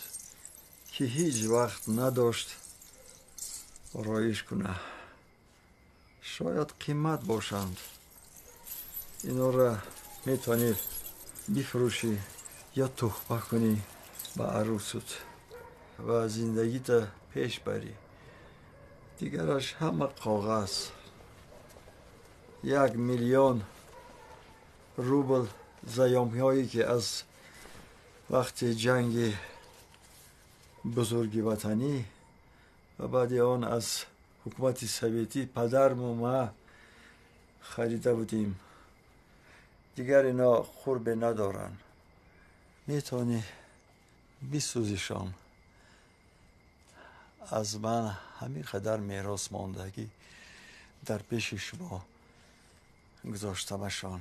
که هیچ وقت نداشت رایش کنه، شاید قیمت باشند. اینا را میتونی بفروشی یا تحفه کنی به عروست و زندگیت پیش بری. دیگرش همه کاغذ. 1,000,000 روبل زیامی هایی که از وقت جنگ بزرگ وطنی و بعد آن از حکومت سویتی پدرم و ما خریده بودیم. دیگر اینا خوربه ندارن. میتونی بسوزیشان. از من همین قدر میراث ماندگی در پیش شما گذاشتمشان.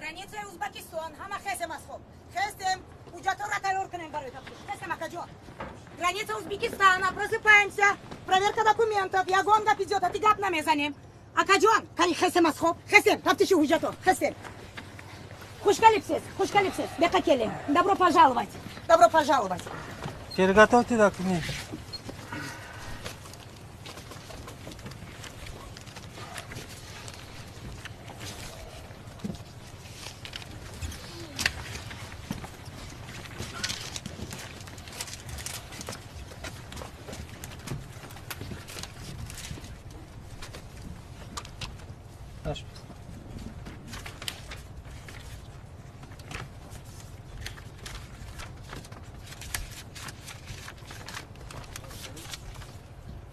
Граница Узбекистан, همه خسم است خب. خسم حجت را تیار کنیم برای تفتیش. خسم акаджон. Граница Узбекистана, просыпаемся. Проверка документов. Я гонга идет, а ты гап намезанем. акаджон, кани خسم است خب. خسم, تفتیش حجت. خسم. Хуш калипсис. Бека келем. Добро пожаловать. Добро пожаловать. Приготовьте документы.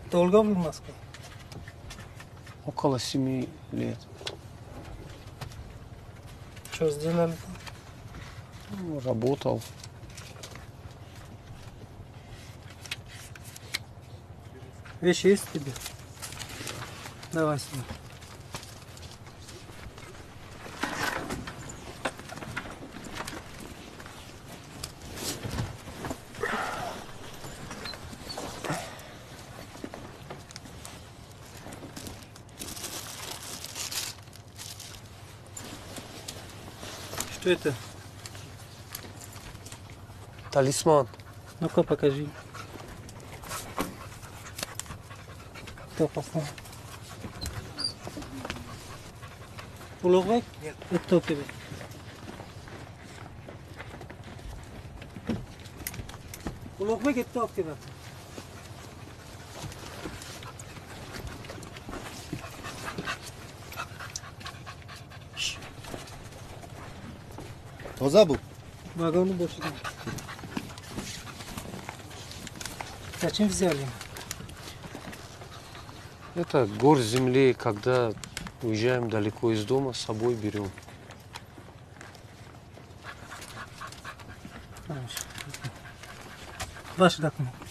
Долго вы в Москве? Около 7 лет. Что сделали? Ну, работал. Вещи есть тебе? Давай сюда. Что это? Талисман. Ну-ка покажи. Кто послал? Улугбек? Нет. Это кто тебе? Улугбек, это кто тебе? Тоза был? Вагоны больше нет. Зачем взяли? Это горсть земли, когда Уезжаем далеко из дома, с собой берем. Ваши документы.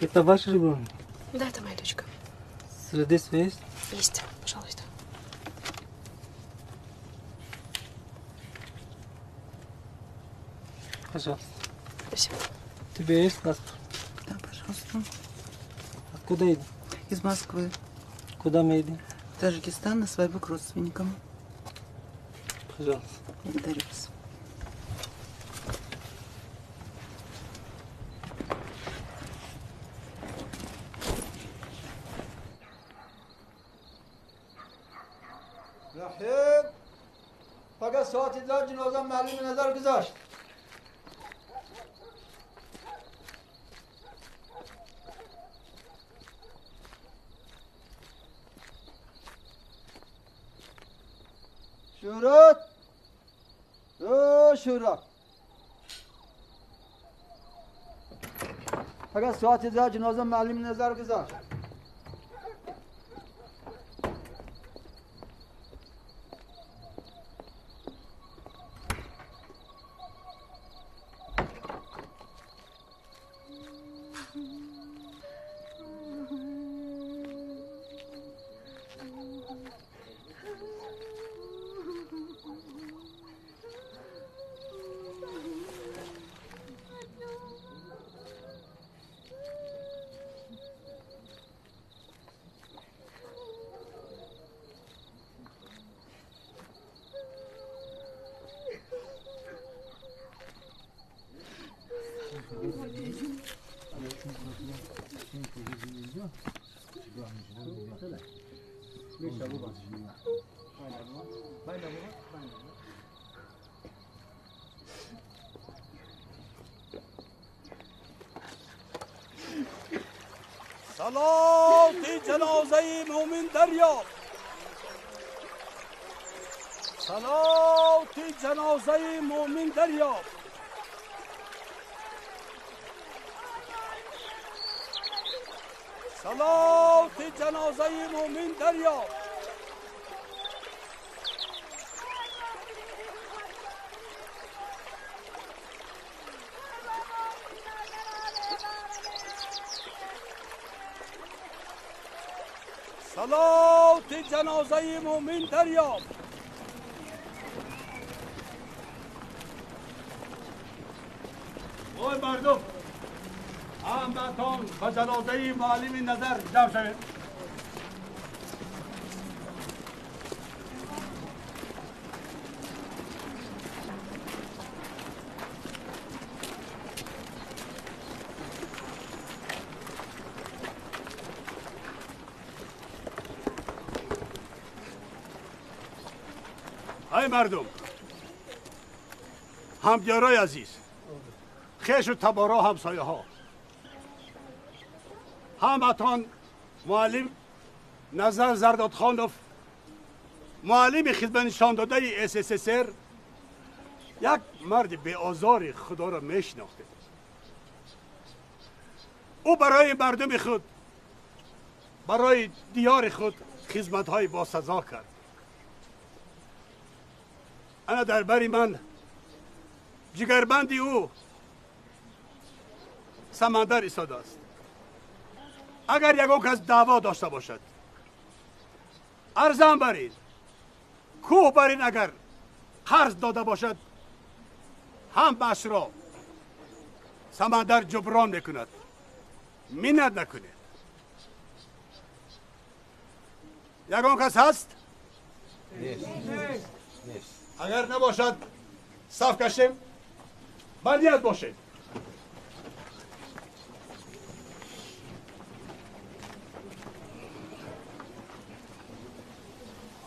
Это ваш ребенок? Да, это моя дочка. Свидетельство есть? Есть, пожалуйста. Пожалуйста. Спасибо. У тебя есть паспорт? Да, пожалуйста. Откуда едем? Из Москвы. Куда мы едем? В Таджикистан на свадьбу к родственникам. Пожалуйста. Благодарю вас. رحیل فقط ساعتی دار جنازه معلوم نظر گذاشت شورت شورت فقط ساعتی دار جنازه معلوم نظر گذاشت صلات جنازه مومن دریاب صلات جنازه مومن دریاب صلات جنازه مومن دریاب صلات جنازه مومن دریاب وای مردم همتون به جنازه معلم نظر جمع شوید ای مردم همدیارای عزیز خیش و تبارا همسایه ها همتان معلم نظر زردادخانوف معلم خدمت نشان داده SSSR یک مرد به آزار خدا را میشناخته او برای مردم خود برای دیار خود خدمت های با سزا کرد انا در بری من جگربندی او سمندر ایستاده است اگر یگان کس دعوا داشته باشد ارزان برید کوه برین اگر قرض داده باشد هم بش را سمندر جبران میکند منت نکنید یگان کس هست؟ اگر نباشد صف کشیم بندیت باشید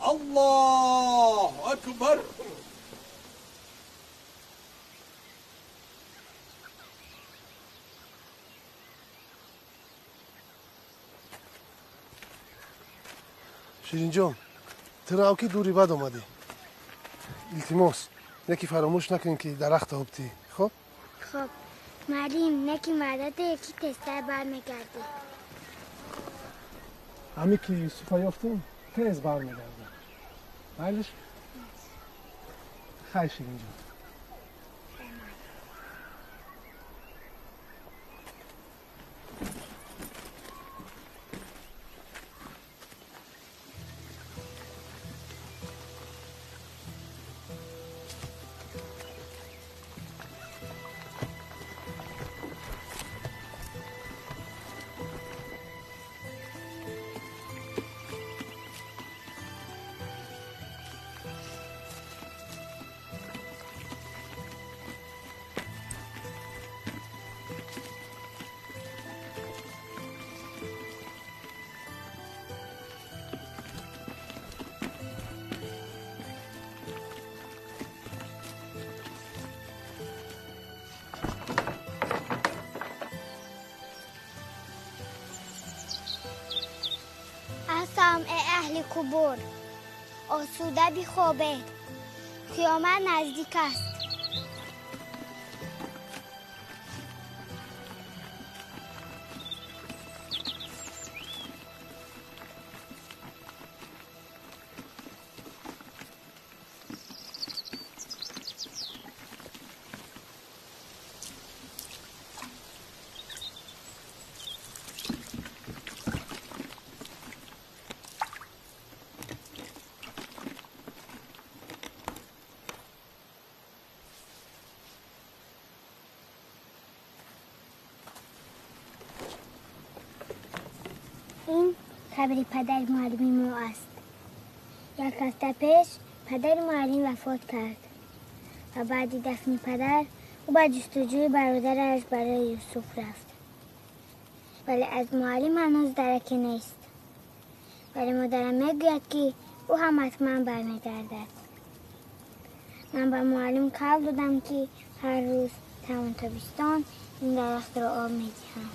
الله اکبر شیرین چرا که دوری بعد اومدی التماس یکی فراموش نکن که درخت آبتی خب خب معلم نکی مدد یکی تستر برمیگردی همی که یوسف یافتیم تیز برمیگردم بایلش خیلی شیرین جان اهل قبور آسوده بی خوابه قیامت نزدیک است این خبر پدر معلمی ما است. یک هفته پیش پدر معلم وفات کرد و بعد دفن پدر او به جستجوی برادرش برای یوسف رفت. ولی از معلم هنوز درکی نیست. ولی مادرم میگوید که او هم حتما برمیگردد. من به معلم قول دادم که هر روز تمام تابستان این درخت را آب میدهم.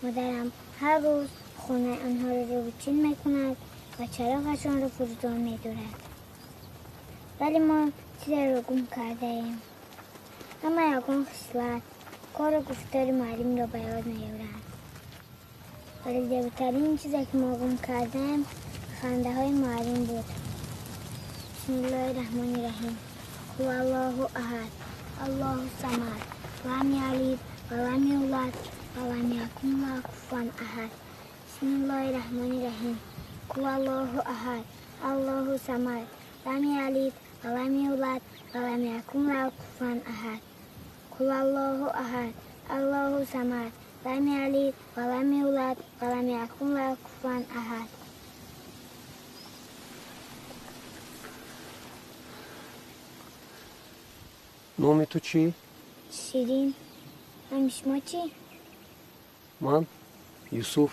مادرم هر روز خونه آنها را روبچین میکند و چراغشان را فروزان میدارد. ولی ما چیزی را گم کرده ایم. اما یکان خصلت کار و گفتار معلم را به یاد نیاورند. ولی زیباترین چیزی که ما گم کردیم خنده های معلم بود. بسم الله الرحمن الرحیم. هو الله احد الله الصمد لم یلد ولم یولد ولم یکن له کفوا احد. بسم الله الرحمن الرحیم. هو الله احد الله الصمد لم یلد ولم یولد ولم یکن له کفوا احد. هو الله احد الله الصمد لم یلد ولم یولد ولم یکن له کفوا احد. نام تو چی؟ شیرین. هم شما چی؟ من یوسف.